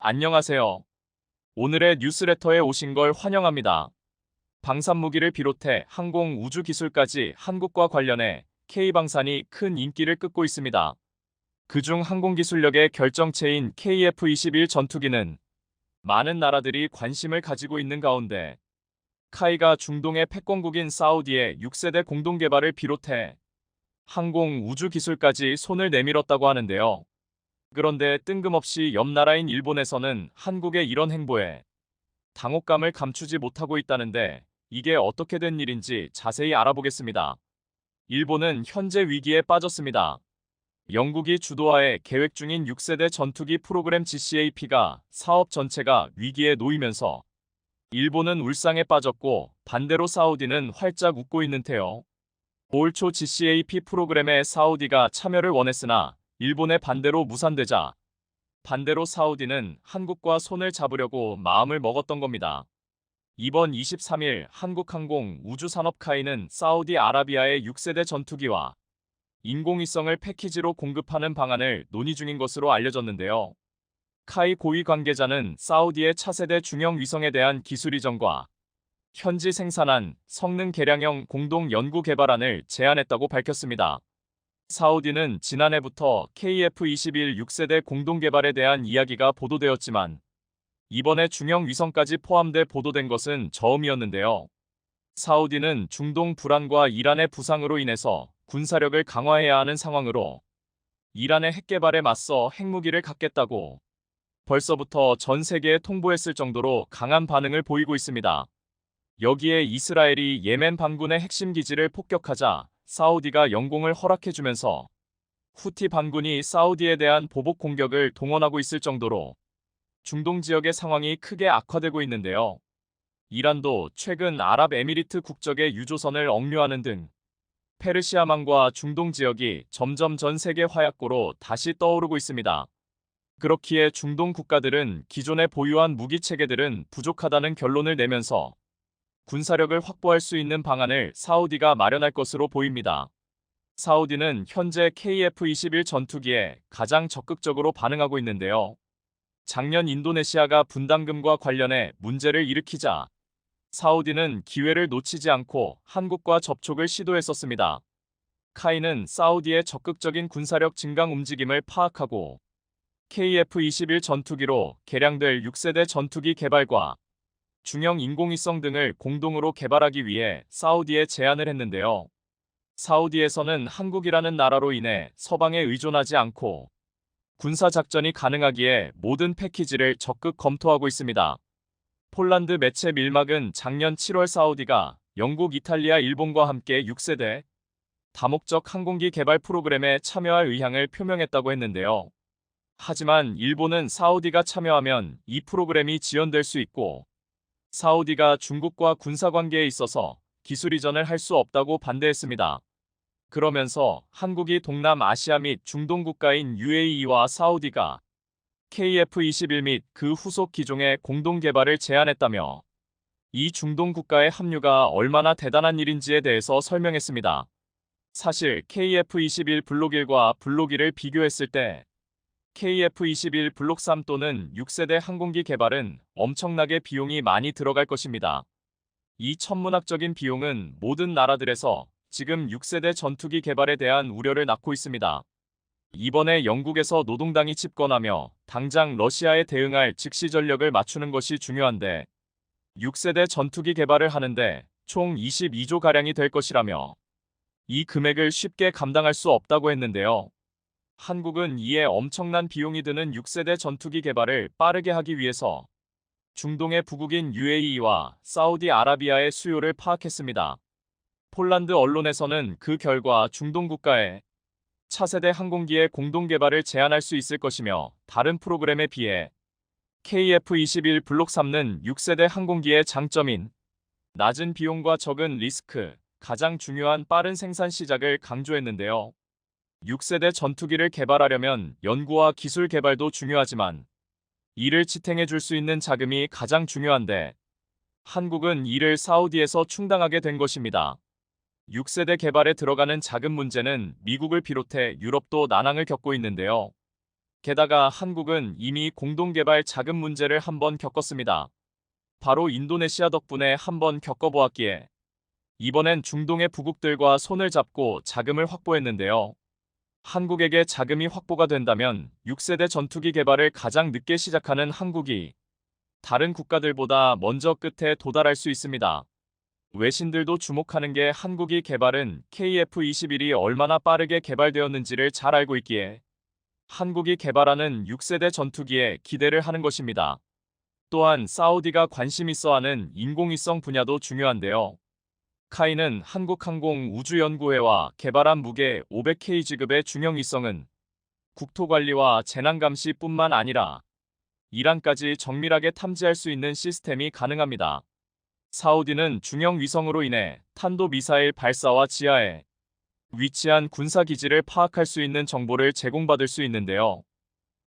안녕하세요. 오늘의 뉴스레터에 오신 걸 환영합니다. 방산무기를 비롯해 항공 우주 기술까지 한국과 관련해 K방산이 큰 인기를 끌고 있습니다. 그중 항공기술력의 결정체인 KF-21 전투기는 많은 나라들이 관심을 가지고 있는 가운데 카이가 중동의 패권국인 사우디의 6세대 공동개발을 비롯해 항공 우주 기술까지 손을 내밀었다고 하는데요. 그런데 뜬금없이 옆 나라인 일본에서는 한국의 이런 행보에 당혹감을 감추지 못하고 있다는데 이게 어떻게 된 일인지 자세히 알아보겠습니다. 일본은 현재 위기에 빠졌습니다. 영국이 주도하에 계획 중인 6세대 전투기 프로그램 GCAP가 사업 전체가 위기에 놓이면서 일본은 울상에 빠졌고 반대로 사우디는 활짝 웃고 있는 태요. 올 초 GCAP 프로그램에 사우디가 참여를 원했으나 일본의 반대로 무산되자 반대로 사우디는 한국과 손을 잡으려고 마음을 먹었던 겁니다. 이번 23일 한국항공 우주산업 카이는 사우디아라비아의 6세대 전투기와 인공위성을 패키지로 공급하는 방안을 논의 중인 것으로 알려졌는데요. 카이 고위 관계자는 사우디의 차세대 중형 위성에 대한 기술 이전과 현지 생산한 성능 개량형 공동 연구 개발안을 제안했다고 밝혔습니다. 사우디는 지난해부터 KF-21 6세대 공동 개발에 대한 이야기가 보도되었지만 이번에 중형 위성까지 포함돼 보도된 것은 처음이었는데요. 사우디는 중동 불안과 이란의 부상으로 인해서 군사력을 강화해야 하는 상황으로 이란의 핵 개발에 맞서 핵무기를 갖겠다고 벌써부터 전 세계에 통보했을 정도로 강한 반응을 보이고 있습니다. 여기에 이스라엘이 예멘 반군의 핵심 기지를 폭격하자 사우디가 영공을 허락해주면서 후티 반군이 사우디에 대한 보복 공격을 동원하고 있을 정도로 중동 지역의 상황이 크게 악화되고 있는데요. 이란도 최근 아랍에미리트 국적의 유조선을 억류하는 등 페르시아만과 중동 지역이 점점 전 세계 화약고로 다시 떠오르고 있습니다. 그렇기에 중동 국가들은 기존에 보유한 무기 체계들은 부족하다는 결론을 내면서 군사력을 확보할 수 있는 방안을 사우디가 마련할 것으로 보입니다. 사우디는 현재 KF-21 전투기에 가장 적극적으로 반응하고 있는데요. 작년 인도네시아가 분담금과 관련해 문제를 일으키자 사우디는 기회를 놓치지 않고 한국과 접촉을 시도했었습니다. 카이는 사우디의 적극적인 군사력 증강 움직임을 파악하고 KF-21 전투기로 개량될 6세대 전투기 개발과 중형 인공위성 등을 공동으로 개발하기 위해 사우디에 제안을 했는데요. 사우디에서는 한국이라는 나라로 인해 서방에 의존하지 않고 군사작전이 가능하기에 모든 패키지를 적극 검토하고 있습니다. 폴란드 매체 밀막은 작년 7월 사우디가 영국, 이탈리아, 일본과 함께 6세대 다목적 항공기 개발 프로그램에 참여할 의향을 표명했다고 했는데요. 하지만 일본은 사우디가 참여하면 이 프로그램이 지연될 수 있고 사우디가 중국과 군사관계에 있어서 기술 이전을 할 수 없다고 반대했습니다. 그러면서 한국이 동남아시아 및 중동 국가인 UAE와 사우디가 KF-21 및 그 후속 기종의 공동 개발을 제안했다며 이 중동 국가의 합류가 얼마나 대단한 일인지에 대해서 설명했습니다. 사실 KF-21 블록 1과 블록 2를 비교했을 때 KF-21 블록 3 또는 6세대 항공기 개발은 엄청나게 비용이 많이 들어갈 것입니다. 이 천문학적인 비용은 모든 나라들에서 지금 6세대 전투기 개발에 대한 우려를 낳고 있습니다. 이번에 영국에서 노동당이 집권하며 당장 러시아에 대응할 즉시 전력을 맞추는 것이 중요한데 6세대 전투기 개발을 하는데 총 22조가량이 될 것이라며 이 금액을 쉽게 감당할 수 없다고 했는데요. 한국은 이에 엄청난 비용이 드는 6세대 전투기 개발을 빠르게 하기 위해서 중동의 부국인 UAE와 사우디아라비아의 수요를 파악했습니다. 폴란드 언론에서는 그 결과 중동 국가의 차세대 항공기의 공동 개발을 제안할 수 있을 것이며 다른 프로그램에 비해 KF-21 블록 3는 6세대 항공기의 장점인 낮은 비용과 적은 리스크, 가장 중요한 빠른 생산 시작을 강조했는데요. 6세대 전투기를 개발하려면 연구와 기술 개발도 중요하지만 이를 지탱해 줄 수 있는 자금이 가장 중요한데 한국은 이를 사우디에서 충당하게 된 것입니다. 6세대 개발에 들어가는 자금 문제는 미국을 비롯해 유럽도 난항을 겪고 있는데요. 게다가 한국은 이미 공동개발 자금 문제를 한번 겪었습니다. 바로 인도네시아 덕분에 한번 겪어보았기에 이번엔 중동의 부국들과 손을 잡고 자금을 확보했는데요. 한국에게 자금이 확보가 된다면 6세대 전투기 개발을 가장 늦게 시작하는 한국이 다른 국가들보다 먼저 끝에 도달할 수 있습니다. 외신들도 주목하는 게 한국이 개발은 KF-21이 얼마나 빠르게 개발되었는지를 잘 알고 있기에 한국이 개발하는 6세대 전투기에 기대를 하는 것입니다. 또한 사우디가 관심 있어 하는 인공위성 분야도 중요한데요. 카이는 한국항공우주연구회와 개발한 무게 500kg급의 중형위성은 국토관리와 재난감시뿐만 아니라 이란까지 정밀하게 탐지할 수 있는 시스템이 가능합니다. 사우디는 중형 위성으로 인해 탄도미사일 발사와 지하에 위치한 군사기지를 파악할 수 있는 정보를 제공받을 수 있는데요.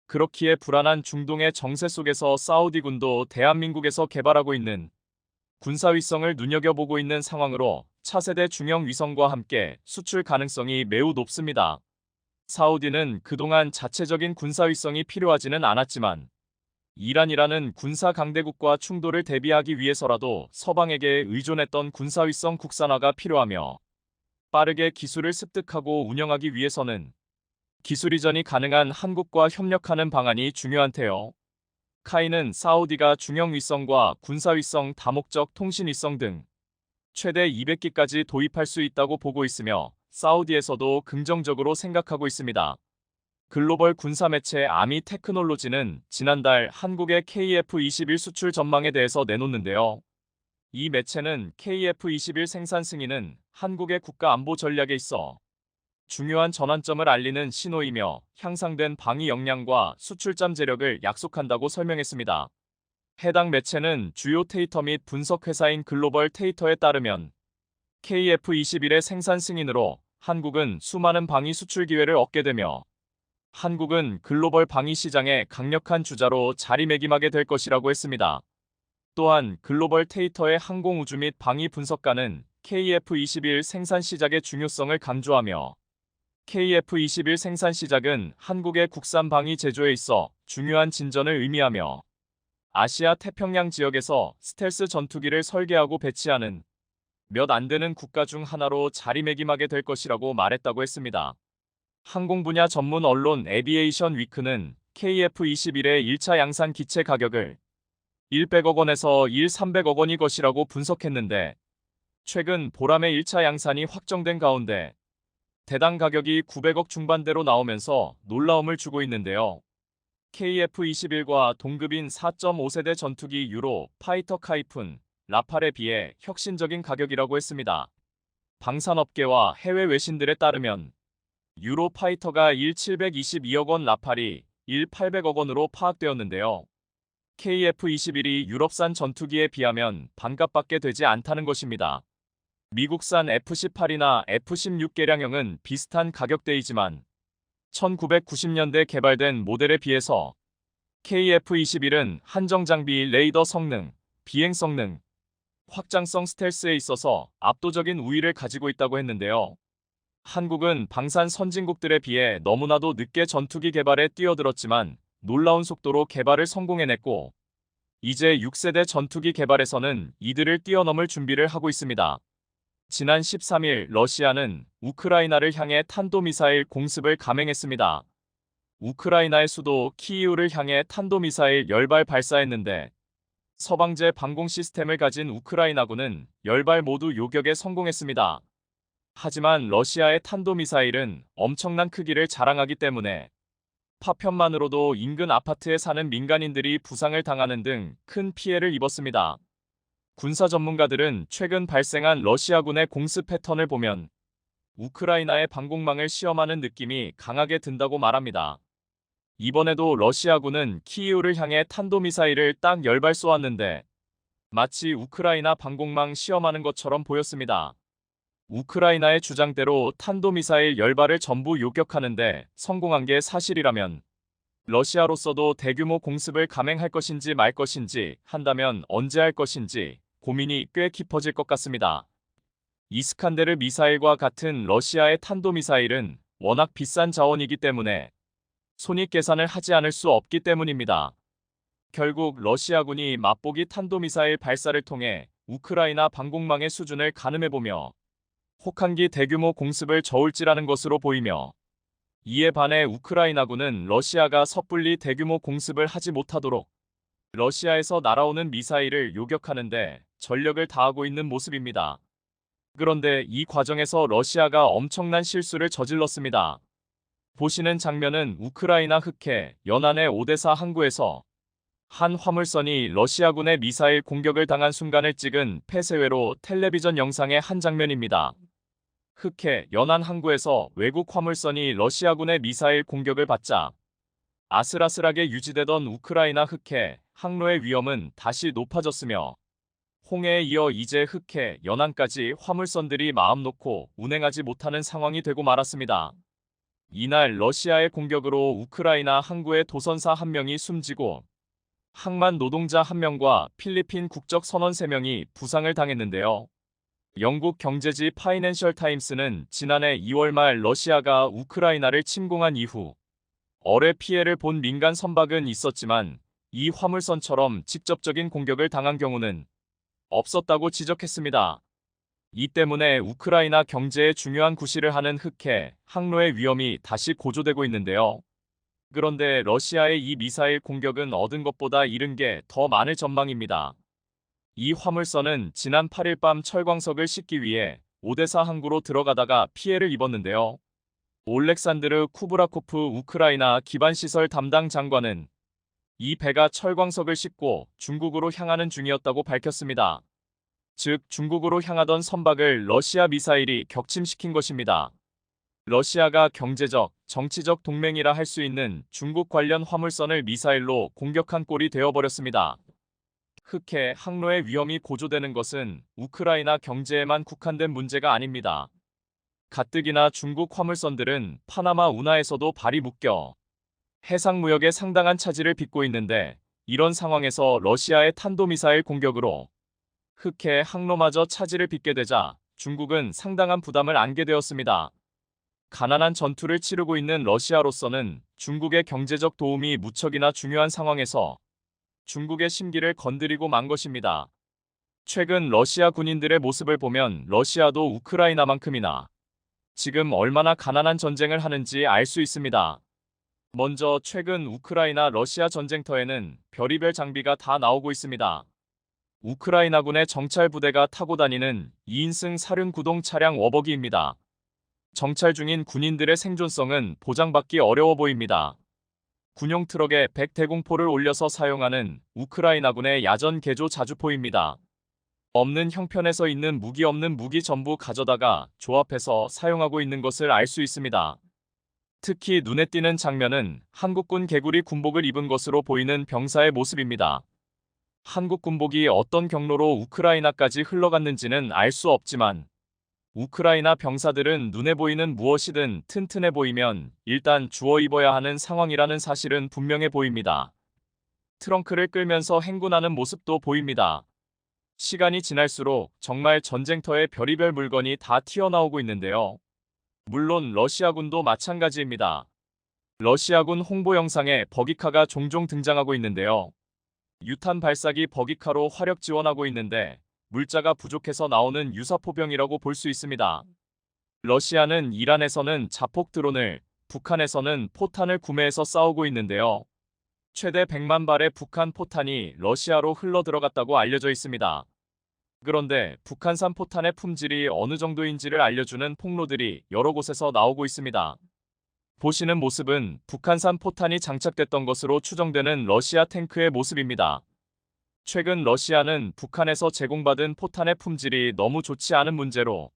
그렇기에 불안한 중동의 정세 속에서 사우디군도 대한민국에서 개발하고 있는 군사위성을 눈여겨보고 있는 상황으로 차세대 중형 위성과 함께 수출 가능성이 매우 높습니다. 사우디는 그동안 자체적인 군사위성이 필요하지는 않았지만 이란이라는 군사 강대국과 충돌을 대비하기 위해서라도 서방에게 의존했던 군사위성 국산화가 필요하며 빠르게 기술을 습득하고 운영하기 위해서는 기술 이전이 가능한 한국과 협력하는 방안이 중요한데요. 카이는 사우디가 중형 위성과 군사위성, 다목적 통신위성 등 최대 200기까지 도입할 수 있다고 보고 있으며 사우디에서도 긍정적으로 생각하고 있습니다. 글로벌 군사 매체 아미 테크놀로지는 지난달 한국의 KF-21 수출 전망에 대해서 내놓는데요. 이 매체는 KF-21 생산 승인은 한국의 국가 안보 전략에 있어 중요한 전환점을 알리는 신호이며 향상된 방위 역량과 수출잠 재력을 약속한다고 설명했습니다. 해당 매체는 주요 테이터 및 분석 회사인 글로벌 테이터에 따르면 KF-21의 생산 승인으로 한국은 수많은 방위 수출 기회를 얻게 되며 한국은 글로벌 방위 시장의 강력한 주자로 자리매김하게 될 것이라고 했습니다. 또한 글로벌 테이터의 항공우주 및 방위 분석가는 KF-21 생산 시작의 중요성을 강조하며 KF-21 생산 시작은 한국의 국산 방위 제조에 있어 중요한 진전을 의미하며 아시아 태평양 지역에서 스텔스 전투기를 설계하고 배치하는 몇 안 되는 국가 중 하나로 자리매김하게 될 것이라고 말했다고 했습니다. 항공 분야 전문 언론 에비에이션 위크는 KF-21의 1차 양산 기체 가격을 100억 원에서 300억 원이 것이라고 분석했는데 최근 보람의 1차 양산이 확정된 가운데 대당 가격이 900억 중반대로 나오면서 놀라움을 주고 있는데요. KF-21과 동급인 4.5세대 전투기 유로 파이터 카이푼, 라팔에 비해 혁신적인 가격이라고 했습니다. 방산업계와 해외 외신들에 따르면 유로 파이터가 722억 원, 라팔이 800억 원으로 파악되었는데요. KF-21이 유럽산 전투기에 비하면 반값밖에 되지 않다는 것입니다. 미국산 F-18이나 F-16 개량형은 비슷한 가격대이지만 1990년대 개발된 모델에 비해서 KF-21은 한정 장비, 레이더 성능, 비행 성능, 확장성 스텔스에 있어서 압도적인 우위를 가지고 있다고 했는데요. 한국은 방산 선진국들에 비해 너무나도 늦게 전투기 개발에 뛰어들었지만 놀라운 속도로 개발을 성공해냈고 이제 6세대 전투기 개발에서는 이들을 뛰어넘을 준비를 하고 있습니다. 지난 13일 러시아는 우크라이나를 향해 탄도미사일 공습을 감행했습니다. 우크라이나의 수도 키이우를 향해 탄도미사일 10발 발사했는데 서방제 방공 시스템을 가진 우크라이나군은 10발 모두 요격에 성공했습니다. 하지만 러시아의 탄도미사일은 엄청난 크기를 자랑하기 때문에 파편만으로도 인근 아파트에 사는 민간인들이 부상을 당하는 등 큰 피해를 입었습니다. 군사 전문가들은 최근 발생한 러시아군의 공습 패턴을 보면 우크라이나의 방공망을 시험하는 느낌이 강하게 든다고 말합니다. 이번에도 러시아군은 키이우를 향해 탄도미사일을 딱 10발 쏘았는데 마치 우크라이나 방공망 시험하는 것처럼 보였습니다. 우크라이나의 주장대로 탄도미사일 10발을 전부 요격하는데 성공한 게 사실이라면 러시아로서도 대규모 공습을 감행할 것인지 말 것인지 한다면 언제 할 것인지 고민이 꽤 깊어질 것 같습니다. 이스칸데르 미사일과 같은 러시아의 탄도미사일은 워낙 비싼 자원이기 때문에 손익계산을 하지 않을 수 없기 때문입니다. 결국 러시아군이 맛보기 탄도미사일 발사를 통해 우크라이나 방공망의 수준을 가늠해보며 혹한기 대규모 공습을 저울질하는 것으로 보이며, 이에 반해 우크라이나군은 러시아가 섣불리 대규모 공습을 하지 못하도록 러시아에서 날아오는 미사일을 요격하는데 전력을 다하고 있는 모습입니다. 그런데 이 과정에서 러시아가 엄청난 실수를 저질렀습니다. 보시는 장면은 우크라이나 흑해 연안의 오데사 항구에서 한 화물선이 러시아군의 미사일 공격을 당한 순간을 찍은 폐쇄회로 텔레비전 영상의 한 장면입니다. 흑해 연안 항구에서 외국 화물선이 러시아군의 미사일 공격을 받자 아슬아슬하게 유지되던 우크라이나 흑해 항로의 위험은 다시 높아졌으며, 홍해에 이어 이제 흑해 연안까지 화물선들이 마음 놓고 운행하지 못하는 상황이 되고 말았습니다. 이날 러시아의 공격으로 우크라이나 항구의 도선사 1명이 숨지고 항만 노동자 1명과 필리핀 국적 선원 3명이 부상을 당했는데요. 영국 경제지 파이낸셜 타임스는 지난해 2월 말 러시아가 우크라이나를 침공한 이후 어뢰 피해를 본 민간 선박은 있었지만 이 화물선처럼 직접적인 공격을 당한 경우는 없었다고 지적했습니다. 이 때문에 우크라이나 경제에 중요한 구실을 하는 흑해 항로의 위험이 다시 고조되고 있는데요. 그런데 러시아의 이 미사일 공격은 얻은 것보다 잃은 게 더 많을 전망입니다. 이 화물선은 지난 8일 밤 철광석을 싣기 위해 오데사 항구로 들어가다가 피해를 입었는데요. 올렉산드르 쿠브라코프 우크라이나 기반시설 담당 장관은 이 배가 철광석을 싣고 중국으로 향하는 중이었다고 밝혔습니다. 즉, 중국으로 향하던 선박을 러시아 미사일이 격침시킨 것입니다. 러시아가 경제적, 정치적 동맹이라 할 수 있는 중국 관련 화물선을 미사일로 공격한 꼴이 되어버렸습니다. 흑해 항로의 위험이 고조되는 것은 우크라이나 경제에만 국한된 문제가 아닙니다. 가뜩이나 중국 화물선들은 파나마 운하에서도 발이 묶여 해상무역에 상당한 차질을 빚고 있는데, 이런 상황에서 러시아의 탄도미사일 공격으로 흑해 항로마저 차질을 빚게 되자 중국은 상당한 부담을 안게 되었습니다. 가난한 전투를 치르고 있는 러시아로서는 중국의 경제적 도움이 무척이나 중요한 상황에서 중국의 심기를 건드리고 만 것입니다. 최근 러시아 군인들의 모습을 보면 러시아도 우크라이나만큼이나 지금 얼마나 가난한 전쟁을 하는지 알 수 있습니다. 먼저 최근 우크라이나 러시아 전쟁터에는 별의별 장비가 다 나오고 있습니다. 우크라이나군의 정찰 부대가 타고 다니는 2인승 사륜 구동 차량 워버기입니다. 정찰 중인 군인들의 생존성은 보장받기 어려워 보입니다. 군용 트럭에 100대공포를 올려서 사용하는 우크라이나군의 야전 개조 자주포입니다. 없는 형편에서 있는 무기 없는 무기 전부 가져다가 조합해서 사용하고 있는 것을 알 수 있습니다. 특히 눈에 띄는 장면은 한국군 개구리 군복을 입은 것으로 보이는 병사의 모습입니다. 한국 군복이 어떤 경로로 우크라이나까지 흘러갔는지는 알 수 없지만 우크라이나 병사들은 눈에 보이는 무엇이든 튼튼해 보이면 일단 주워 입어야 하는 상황이라는 사실은 분명해 보입니다. 트렁크를 끌면서 행군하는 모습도 보입니다. 시간이 지날수록 정말 전쟁터에 별의별 물건이 다 튀어나오고 있는데요. 물론 러시아군도 마찬가지입니다. 러시아군 홍보 영상에 버기카가 종종 등장하고 있는데요. 유탄 발사기 버기카로 화력 지원하고 있는데 물자가 부족해서 나오는 유사포병이라고 볼 수 있습니다. 러시아는 이란에서는 자폭 드론을, 북한에서는 포탄을 구매해서 싸우고 있는데요. 최대 100만 발의 북한 포탄이 러시아로 흘러들어갔다고 알려져 있습니다. 그런데 북한산 포탄의 품질이 어느 정도인지를 알려주는 폭로들이 여러 곳에서 나오고 있습니다. 보시는 모습은 북한산 포탄이 장착됐던 것으로 추정되는 러시아 탱크의 모습입니다. 최근 러시아는 북한에서 제공받은 포탄의 품질이 너무 좋지 않은 문제로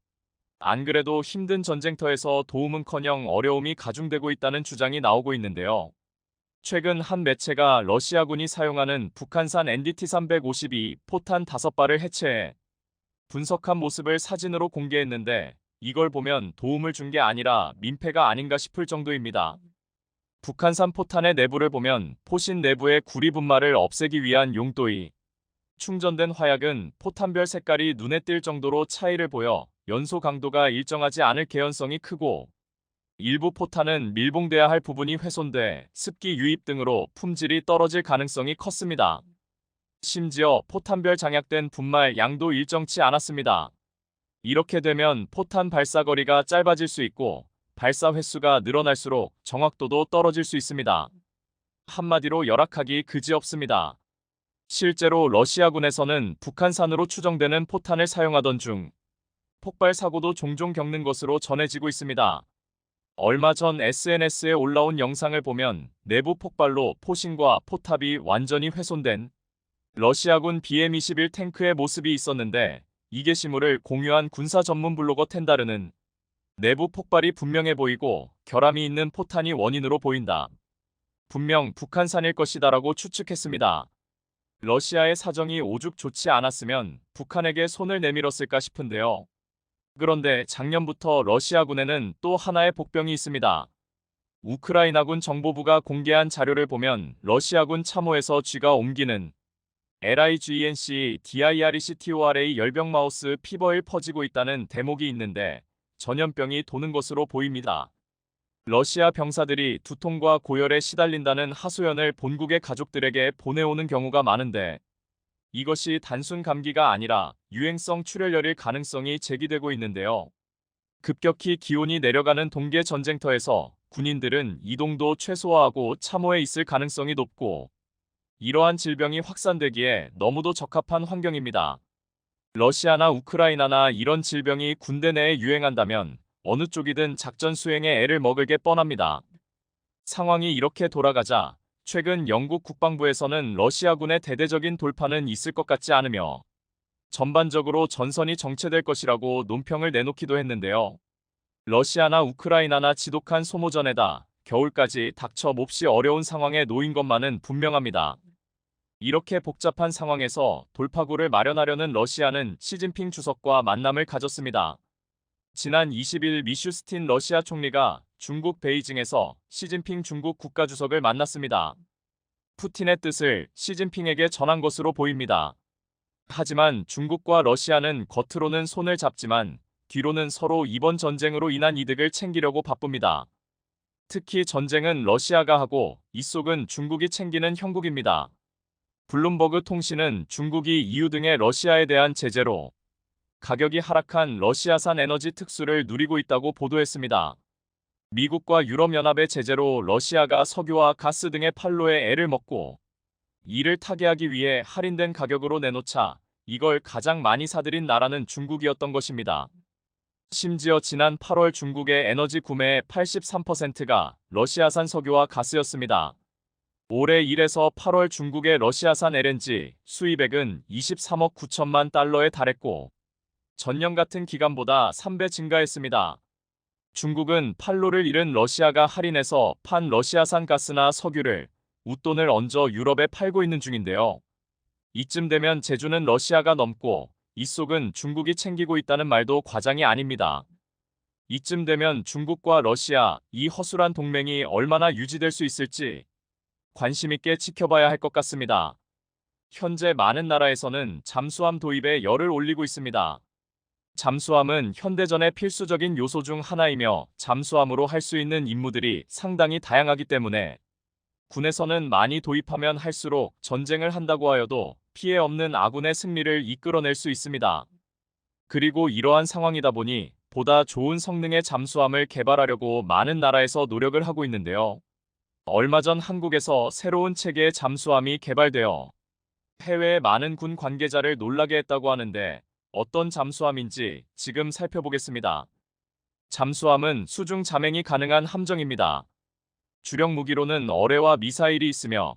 안 그래도 힘든 전쟁터에서 도움은커녕 어려움이 가중되고 있다는 주장이 나오고 있는데요. 최근 한 매체가 러시아군이 사용하는 북한산 NDT-352 포탄 5발을 해체해 분석한 모습을 사진으로 공개했는데, 이걸 보면 도움을 준 게 아니라 민폐가 아닌가 싶을 정도입니다. 북한산 포탄의 내부를 보면 포신 내부의 구리 분말을 없애기 위한 용도이 충전된 화약은 포탄별 색깔이 눈에 띌 정도로 차이를 보여 연소 강도가 일정하지 않을 개연성이 크고, 일부 포탄은 밀봉돼야 할 부분이 훼손돼 습기 유입 등으로 품질이 떨어질 가능성이 컸습니다. 심지어 포탄별 장약된 분말 양도 일정치 않았습니다. 이렇게 되면 포탄 발사 거리가 짧아질 수 있고 발사 횟수가 늘어날수록 정확도도 떨어질 수 있습니다. 한마디로 열악하기 그지없습니다. 실제로 러시아군에서는 북한산으로 추정되는 포탄을 사용하던 중 폭발 사고도 종종 겪는 것으로 전해지고 있습니다. 얼마 전 SNS에 올라온 영상을 보면 내부 폭발로 포신과 포탑이 완전히 훼손된 러시아군 BM-21 탱크의 모습이 있었는데, 이 게시물을 공유한 군사 전문 블로거 텐다르는 내부 폭발이 분명해 보이고 결함이 있는 포탄이 원인으로 보인다. 분명 북한산일 것이다라고 추측했습니다. 러시아의 사정이 오죽 좋지 않았으면 북한에게 손을 내밀었을까 싶은데요. 그런데 작년부터 러시아군에는 또 하나의 복병이 있습니다. 우크라이나군 정보부가 공개한 자료를 보면 러시아군 참호에서 쥐가 옮기는 LIGNC-DIRECTORA 열병 마우스 피버일 퍼지고 있다는 대목이 있는데 전염병이 도는 것으로 보입니다. 러시아 병사들이 두통과 고열에 시달린다는 하소연을 본국의 가족들에게 보내오는 경우가 많은데, 이것이 단순 감기가 아니라 유행성 출혈열일 가능성이 제기되고 있는데요. 급격히 기온이 내려가는 동계 전쟁터에서 군인들은 이동도 최소화하고 참호에 있을 가능성이 높고, 이러한 질병이 확산되기에 너무도 적합한 환경입니다. 러시아나 우크라이나나 이런 질병이 군대 내에 유행한다면 어느 쪽이든 작전 수행에 애를 먹을 게 뻔합니다. 상황이 이렇게 돌아가자 최근 영국 국방부에서는 러시아군의 대대적인 돌파는 있을 것 같지 않으며 전반적으로 전선이 정체될 것이라고 논평을 내놓기도 했는데요. 러시아나 우크라이나나 지독한 소모전에다 겨울까지 닥쳐 몹시 어려운 상황에 놓인 것만은 분명합니다. 이렇게 복잡한 상황에서 돌파구를 마련하려는 러시아는 시진핑 주석과 만남을 가졌습니다. 지난 20일 미슈스틴 러시아 총리가 중국 베이징에서 시진핑 중국 국가주석을 만났습니다. 푸틴의 뜻을 시진핑에게 전한 것으로 보입니다. 하지만 중국과 러시아는 겉으로는 손을 잡지만 뒤로는 서로 이번 전쟁으로 인한 이득을 챙기려고 바쁩니다. 특히 전쟁은 러시아가 하고 이속은 중국이 챙기는 형국입니다. 블룸버그 통신은 중국이 EU 등의 러시아에 대한 제재로 가격이 하락한 러시아산 에너지 특수를 누리고 있다고 보도했습니다. 미국과 유럽연합의 제재로 러시아가 석유와 가스 등의 판로에 애를 먹고 이를 타개하기 위해 할인된 가격으로 내놓자 이걸 가장 많이 사들인 나라는 중국이었던 것입니다. 심지어 지난 8월 중국의 에너지 구매의 83%가 러시아산 석유와 가스였습니다. 올해 1에서 8월 중국의 러시아산 LNG 수입액은 23억 9천만 달러에 달했고 전년 같은 기간보다 3배 증가했습니다. 중국은 판로를 잃은 러시아가 할인해서 판 러시아산 가스나 석유를 웃돈을 얹어 유럽에 팔고 있는 중인데요. 이쯤 되면 제주는 러시아가 넘고 이속은 중국이 챙기고 있다는 말도 과장이 아닙니다. 이쯤 되면 중국과 러시아, 이 허술한 동맹이 얼마나 유지될 수 있을지 관심 있게 지켜봐야 할 것 같습니다. 현재 많은 나라에서는 잠수함 도입에 열을 올리고 있습니다. 잠수함은 현대전의 필수적인 요소 중 하나이며 잠수함으로 할 수 있는 임무들이 상당히 다양하기 때문에 군에서는 많이 도입하면 할수록 전쟁을 한다고 하여도 피해 없는 아군의 승리를 이끌어낼 수 있습니다. 그리고 이러한 상황이다 보니 보다 좋은 성능의 잠수함을 개발하려고 많은 나라에서 노력을 하고 있는데요. 얼마 전 한국에서 새로운 체계의 잠수함이 개발되어 해외의 많은 군 관계자를 놀라게 했다고 하는데 어떤 잠수함인지 지금 살펴보겠습니다. 잠수함은 수중 잠행이 가능한 함정입니다. 주력 무기로는 어뢰와 미사일이 있으며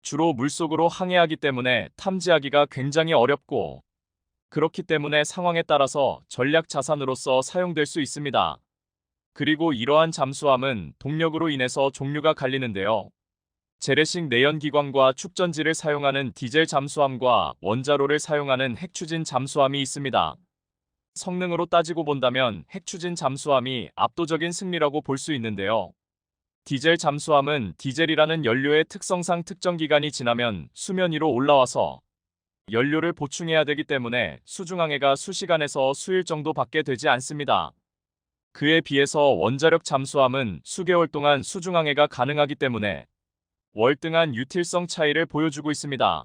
주로 물속으로 항해하기 때문에 탐지하기가 굉장히 어렵고 그렇기 때문에 상황에 따라서 전략 자산으로서 사용될 수 있습니다. 그리고 이러한 잠수함은 동력으로 인해서 종류가 갈리는데요. 재래식 내연기관과 축전지를 사용하는 디젤 잠수함과 원자로를 사용하는 핵추진 잠수함이 있습니다. 성능으로 따지고 본다면 핵추진 잠수함이 압도적인 승리라고 볼 수 있는데요. 디젤 잠수함은 디젤이라는 연료의 특성상 특정 기간이 지나면 수면 위로 올라와서 연료를 보충해야 되기 때문에 수중항해가 수시간에서 수일 정도 밖에 되지 않습니다. 그에 비해서 원자력 잠수함은 수개월 동안 수중항해가 가능하기 때문에 월등한 유틸성 차이를 보여주고 있습니다.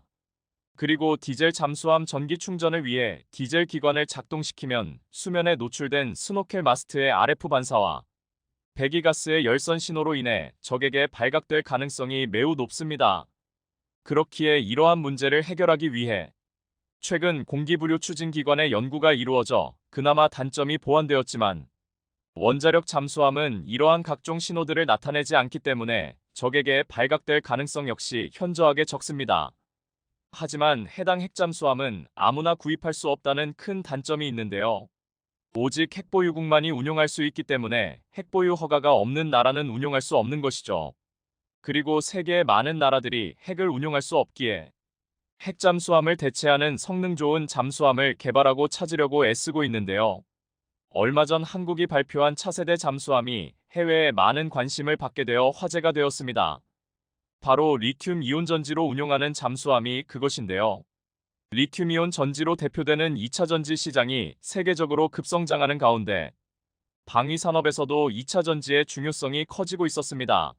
그리고 디젤 잠수함 전기 충전을 위해 디젤 기관을 작동시키면 수면에 노출된 스노켈 마스트의 RF 반사와 배기가스의 열선 신호로 인해 적에게 발각될 가능성이 매우 높습니다. 그렇기에 이러한 문제를 해결하기 위해 최근 공기부료 추진기관의 연구가 이루어져 그나마 단점이 보완되었지만 원자력 잠수함은 이러한 각종 신호들을 나타내지 않기 때문에 적에게 발각될 가능성 역시 현저하게 적습니다. 하지만 해당 핵잠수함은 아무나 구입할 수 없다는 큰 단점이 있는데요. 오직 핵보유국만이 운용할 수 있기 때문에 핵보유 허가가 없는 나라는 운용할 수 없는 것이죠. 그리고 세계의 많은 나라들이 핵을 운용할 수 없기에 핵잠수함을 대체하는 성능 좋은 잠수함을 개발하고 찾으려고 애쓰고 있는데요. 얼마 전 한국이 발표한 차세대 잠수함이 해외에 많은 관심을 받게 되어 화제가 되었습니다. 바로 리튬이온 전지로 운용하는 잠수함이 그것인데요. 리튬이온 전지로 대표되는 2차 전지 시장이 세계적으로 급성장하는 가운데 방위 산업에서도 2차 전지의 중요성이 커지고 있었습니다.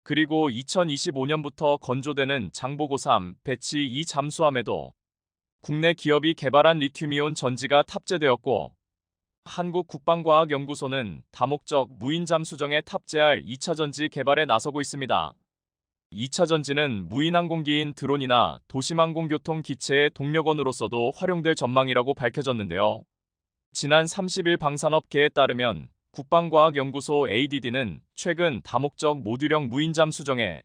그리고 2025년부터 건조되는 장보고 3, 배치 2 잠수함에도 국내 기업이 개발한 리튬이온 전지가 탑재되었고 한국국방과학연구소는 다목적 무인 잠수정에 탑재할 2차 전지 개발에 나서고 있습니다. 2차 전지는 무인 항공기인 드론이나 도심항공교통 기체의 동력원으로서도 활용될 전망이라고 밝혀졌는데요. 지난 30일 방산업계에 따르면 국방과학연구소 ADD는 최근 다목적 모듈형 무인 잠수정에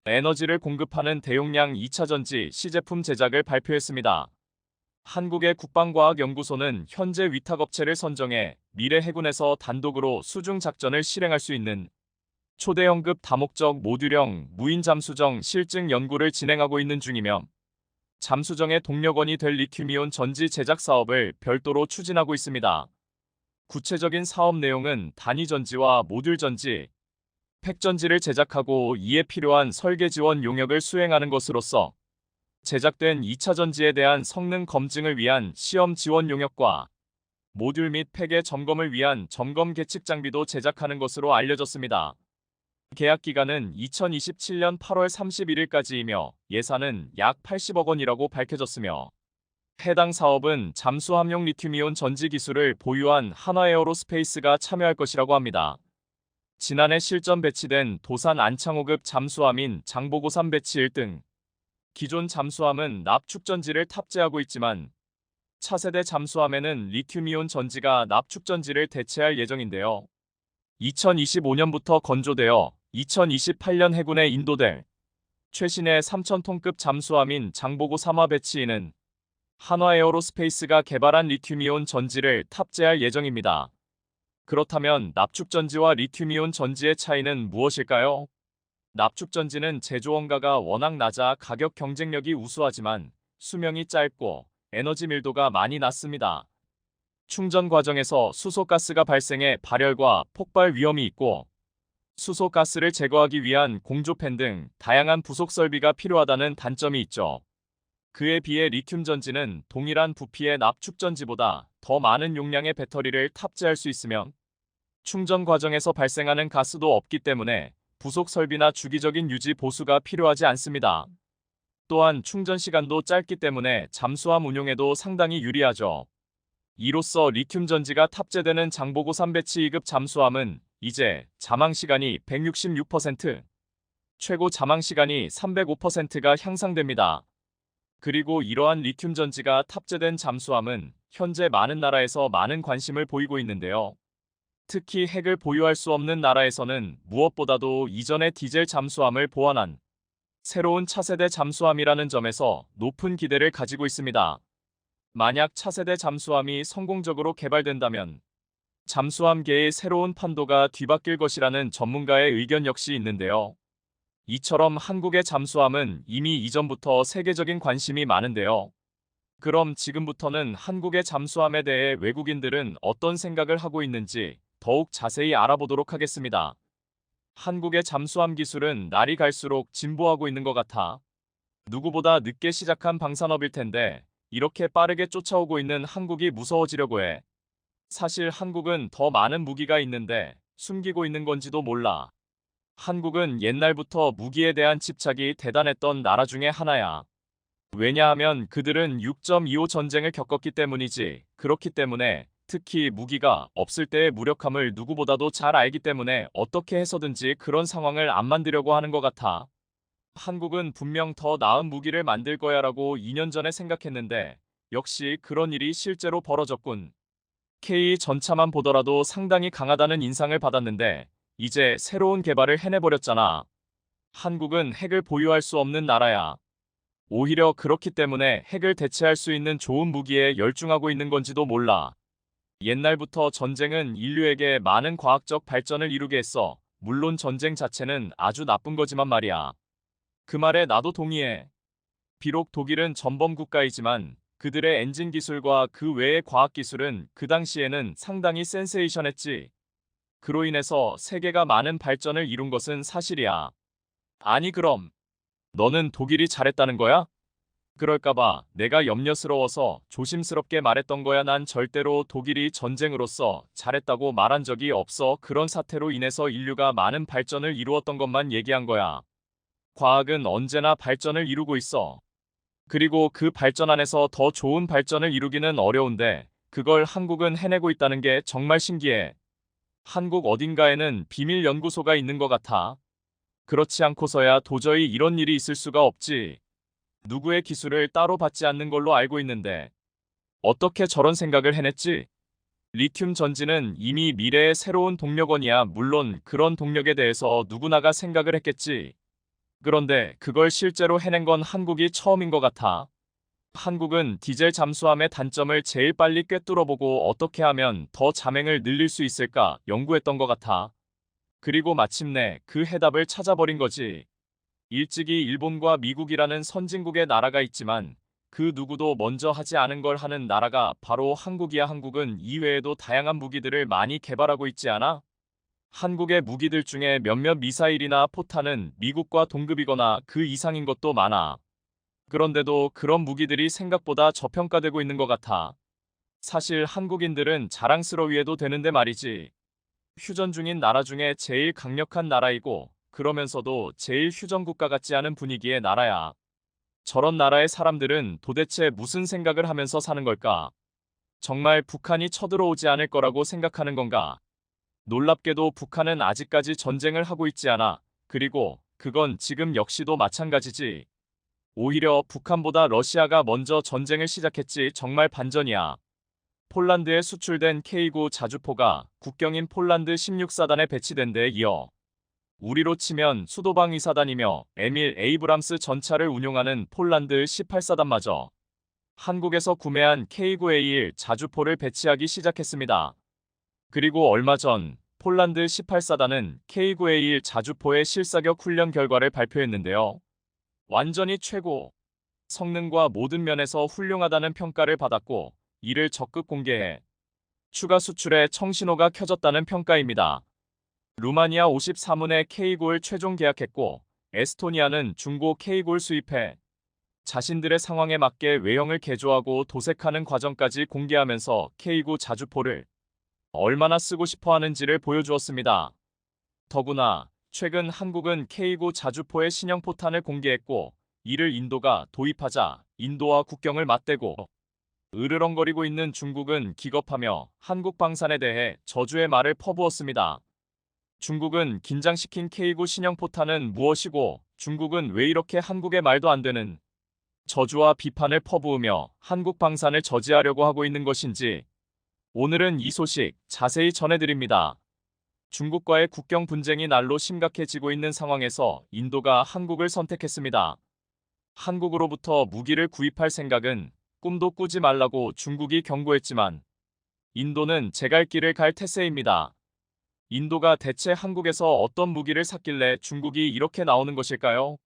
에너지를 공급하는 대용량 2차 전지 시제품 제작을 발표했습니다. 한국의 국방과학연구소는 현재 위탁업체를 선정해 미래 해군에서 단독으로 수중 작전을 실행할 수 있는 초대형급 다목적 모듈형 무인 잠수정 실증 연구를 진행하고 있는 중이며 잠수정의 동력원이 될 리튬이온 전지 제작 사업을 별도로 추진하고 있습니다. 구체적인 사업 내용은 단위 전지와 모듈 전지, 팩 전지를 제작하고 이에 필요한 설계 지원 용역을 수행하는 것으로서 제작된 2차 전지에 대한 성능 검증을 위한 시험 지원 용역과 모듈 및 팩의 점검을 위한 점검 계측 장비도 제작하는 것으로 알려졌습니다. 계약 기간은 2027년 8월 31일까지이며 예산은 약 80억 원이라고 밝혀졌으며 해당 사업은 잠수함용 리튬이온 전지 기술을 보유한 한화에어로스페이스가 참여할 것이라고 합니다. 지난해 실전 배치된 도산 안창호급 잠수함인 장보고3 배치 1등 기존 잠수함은 납축전지를 탑재하고 있지만 차세대 잠수함에는 리튬이온 전지가 납축전지를 대체할 예정인데요. 2025년부터 건조되어 2028년 해군에 인도될 최신의 3,000톤급 잠수함인 장보고 3화 배치인은 한화에어로스페이스가 개발한 리튬이온 전지를 탑재할 예정입니다. 그렇다면 납축전지와 리튬이온 전지의 차이는 무엇일까요? 납축전지는 제조 원가가 워낙 낮아 가격 경쟁력이 우수하지만 수명이 짧고 에너지 밀도가 많이 낮습니다. 충전 과정에서 수소가스가 발생해 발열과 폭발 위험이 있고 수소가스를 제거하기 위한 공조팬 등 다양한 부속 설비가 필요하다는 단점이 있죠. 그에 비해 리튬 전지는 동일한 부피의 납축전지보다 더 많은 용량의 배터리를 탑재할 수 있으며 충전 과정에서 발생하는 가스도 없기 때문에 부속 설비나 주기적인 유지 보수가 필요하지 않습니다. 또한 충전 시간도 짧기 때문에 잠수함 운용에도 상당히 유리하죠. 이로써 리튬 전지가 탑재되는 장보고 3배치 2급 잠수함은 이제 잠항 시간이 166%, 최고 잠항 시간이 305%가 향상됩니다. 그리고 이러한 리튬 전지가 탑재된 잠수함은 현재 많은 나라에서 많은 관심을 보이고 있는데요. 특히 핵을 보유할 수 없는 나라에서는 무엇보다도 이전의 디젤 잠수함을 보완한 새로운 차세대 잠수함이라는 점에서 높은 기대를 가지고 있습니다. 만약 차세대 잠수함이 성공적으로 개발된다면 잠수함계의 새로운 판도가 뒤바뀔 것이라는 전문가의 의견 역시 있는데요. 이처럼 한국의 잠수함은 이미 이전부터 세계적인 관심이 많은데요. 그럼 지금부터는 한국의 잠수함에 대해 외국인들은 어떤 생각을 하고 있는지 더욱 자세히 알아보도록 하겠습니다. 한국의 잠수함 기술은 날이 갈수록 진보하고 있는 것 같아 누구보다 늦게 시작한 방산업일 텐데 이렇게 빠르게 쫓아오고 있는 한국이 무서워지려고 해. 사실 한국은 더 많은 무기가 있는데 숨기고 있는 건지도 몰라. 한국은 옛날부터 무기에 대한 집착이 대단했던 나라 중에 하나야. 왜냐하면 그들은 6.25 전쟁을 겪었기 때문이지. 그렇기 때문에 특히 무기가 없을 때의 무력함을 누구보다도 잘 알기 때문에 어떻게 해서든지 그런 상황을 안 만들려고 하는 것 같아. 한국은 분명 더 나은 무기를 만들 거야라고 2년 전에 생각했는데 역시 그런 일이 실제로 벌어졌군. K 전차만 보더라도 상당히 강하다는 인상을 받았는데 이제 새로운 개발을 해내버렸잖아. 한국은 핵을 보유할 수 없는 나라야. 오히려 그렇기 때문에 핵을 대체할 수 있는 좋은 무기에 열중하고 있는 건지도 몰라. 옛날부터 전쟁은 인류에게 많은 과학적 발전을 이루게 했어. 물론 전쟁 자체는 아주 나쁜 거지만 말이야. 그 말에 나도 동의해. 비록 독일은 전범 국가이지만 그들의 엔진 기술과 그 외의 과학 기술은 그 당시에는 상당히 센세이션했지. 그로 인해서 세계가 많은 발전을 이룬 것은 사실이야. 아니 그럼 너는 독일이 잘했다는 거야? 그럴까봐 내가 염려스러워서 조심스럽게 말했던 거야. 난 절대로 독일이 전쟁으로서 잘했다고 말한 적이 없어. 그런 사태로 인해서 인류가 많은 발전을 이루었던 것만 얘기한 거야. 과학은 언제나 발전을 이루고 있어. 그리고 그 발전 안에서 더 좋은 발전을 이루기는 어려운데 그걸 한국은 해내고 있다는 게 정말 신기해. 한국 어딘가에는 비밀 연구소가 있는 것 같아. 그렇지 않고서야 도저히 이런 일이 있을 수가 없지. 누구의 기술을 따로 받지 않는 걸로 알고 있는데 어떻게 저런 생각을 해냈지? 리튬 전지는 이미 미래의 새로운 동력원이야. 물론 그런 동력에 대해서 누구나가 생각을 했겠지. 그런데 그걸 실제로 해낸 건 한국이 처음인 것 같아. 한국은 디젤 잠수함의 단점을 제일 빨리 꿰뚫어보고 어떻게 하면 더 잠행을 늘릴 수 있을까 연구했던 것 같아. 그리고 마침내 그 해답을 찾아버린 거지. 일찍이 일본과 미국이라는 선진국의 나라가 있지만 그 누구도 먼저 하지 않은 걸 하는 나라가 바로 한국이야. 한국은 이외에도 다양한 무기들을 많이 개발하고 있지 않아? 한국의 무기들 중에 몇몇 미사일이나 포탄은 미국과 동급이거나 그 이상인 것도 많아. 그런데도 그런 무기들이 생각보다 저평가되고 있는 것 같아. 사실 한국인들은 자랑스러워해도 되는데 말이지. 휴전 중인 나라 중에 제일 강력한 나라이고 그러면서도 제일 휴전 국가 같지 않은 분위기의 나라야. 저런 나라의 사람들은 도대체 무슨 생각을 하면서 사는 걸까? 정말 북한이 쳐들어오지 않을 거라고 생각하는 건가? 놀랍게도 북한은 아직까지 전쟁을 하고 있지 않아. 그리고 그건 지금 역시도 마찬가지지. 오히려 북한보다 러시아가 먼저 전쟁을 시작했지. 정말 반전이야. 폴란드에 수출된 K9 자주포가 국경인 폴란드 16사단에 배치된 데 이어 우리로 치면 수도방 2사단이며 에밀 에이브람스 전차를 운용하는 폴란드 18사단마저 한국에서 구매한 K9A1 자주포를 배치하기 시작했습니다. 그리고 얼마 전 폴란드 18사단은 K9A1 자주포의 실사격 훈련 결과를 발표했는데요. 완전히 최고. 성능과 모든 면에서 훌륭하다는 평가를 받았고 이를 적극 공개해 추가 수출에 청신호가 켜졌다는 평가입니다. 루마니아 53문의 K골 최종 계약했고 에스토니아는 중고 K골 수입해 자신들의 상황에 맞게 외형을 개조하고 도색하는 과정까지 공개하면서 K9 자주포를 얼마나 쓰고 싶어 하는지를 보여주었습니다. 더구나 최근 한국은 K9 자주포의 신형 포탄을 공개했고 이를 인도가 도입하자 인도와 국경을 맞대고 으르렁거리고 있는 중국은 기겁하며 한국 방산에 대해 저주의 말을 퍼부었습니다. 중국은 긴장시킨 K9 신형 포탄은 무엇이고 중국은 왜 이렇게 한국의 말도 안 되는 저주와 비판을 퍼부으며 한국 방산을 저지하려고 하고 있는 것인지 오늘은 이 소식 자세히 전해드립니다. 중국과의 국경 분쟁이 날로 심각해지고 있는 상황에서 인도가 한국을 선택했습니다. 한국으로부터 무기를 구입할 생각은 꿈도 꾸지 말라고 중국이 경고했지만 인도는 제갈 길을 갈 태세입니다. 인도가 대체 한국에서 어떤 무기를 샀길래 중국이 이렇게 나오는 것일까요?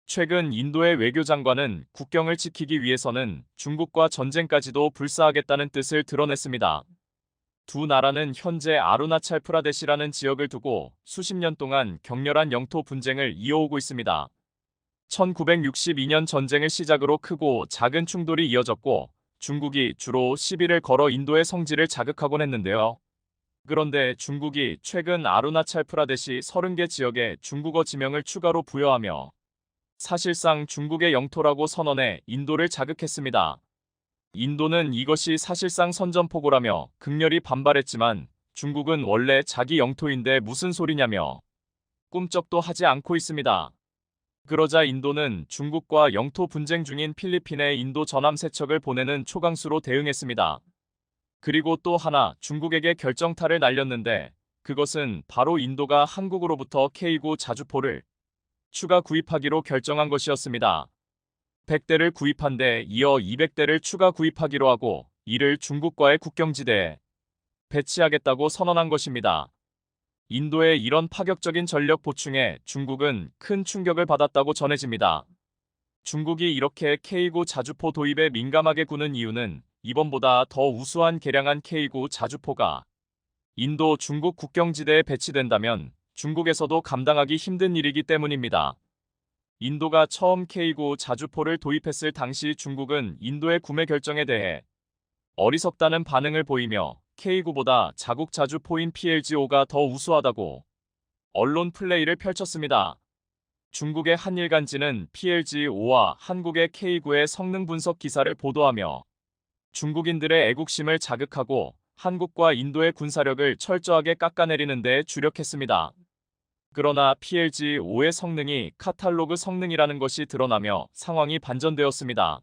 최근 인도의 외교장관은 국경을 지키기 위해서는 중국과 전쟁까지도 불사하겠다는 뜻을 드러냈습니다. 두 나라는 현재 아루나찰 프라데시라는 지역을 두고 수십 년 동안 격렬한 영토 분쟁을 이어오고 있습니다. 1962년 전쟁을 시작으로 크고 작은 충돌이 이어졌고 중국이 주로 시비를 걸어 인도의 성지를 자극하곤 했는데요. 그런데 중국이 최근 아루나찰 프라데시 30개 지역에 중국어 지명을 추가로 부여하며 사실상 중국의 영토라고 선언해 인도를 자극했습니다. 인도는 이것이 사실상 선전포고라며 극렬히 반발했지만 중국은 원래 자기 영토인데 무슨 소리냐며 꿈쩍도 하지 않고 있습니다. 그러자 인도는 중국과 영토 분쟁 중인 필리핀에 인도 전함 세척을 보내는 초강수로 대응했습니다. 그리고 또 하나 중국에게 결정타를 날렸는데 그것은 바로 인도가 한국으로부터 K9 자주포를 추가 구입하기로 결정한 것이었습니다. 100대를 구입한 데 이어 200대를 추가 구입하기로 하고 이를 중국과의 국경지대에 배치하겠다고 선언한 것입니다. 인도의 이런 파격적인 전력 보충에 중국은 큰 충격을 받았다고 전해집니다. 중국이 이렇게 K9 자주포 도입에 민감하게 구는 이유는 이번보다 더 우수한 개량한 K9 자주포가 인도 중국 국경지대에 배치된다면 중국에서도 감당하기 힘든 일이기 때문입니다. 인도가 처음 K9 자주포를 도입했을 당시 중국은 인도의 구매 결정에 대해 어리석다는 반응을 보이며 K9보다 자국 자주포인 PLG-5가 더 우수하다고 언론 플레이를 펼쳤습니다. 중국의 한일간지는 PLG-5와 한국의 K9의 성능 분석 기사를 보도하며 중국인들의 애국심을 자극하고 한국과 인도의 군사력을 철저하게 깎아내리는 데 주력했습니다. 그러나 PLG-5의 성능이 카탈로그 성능이라는 것이 드러나며 상황이 반전되었습니다.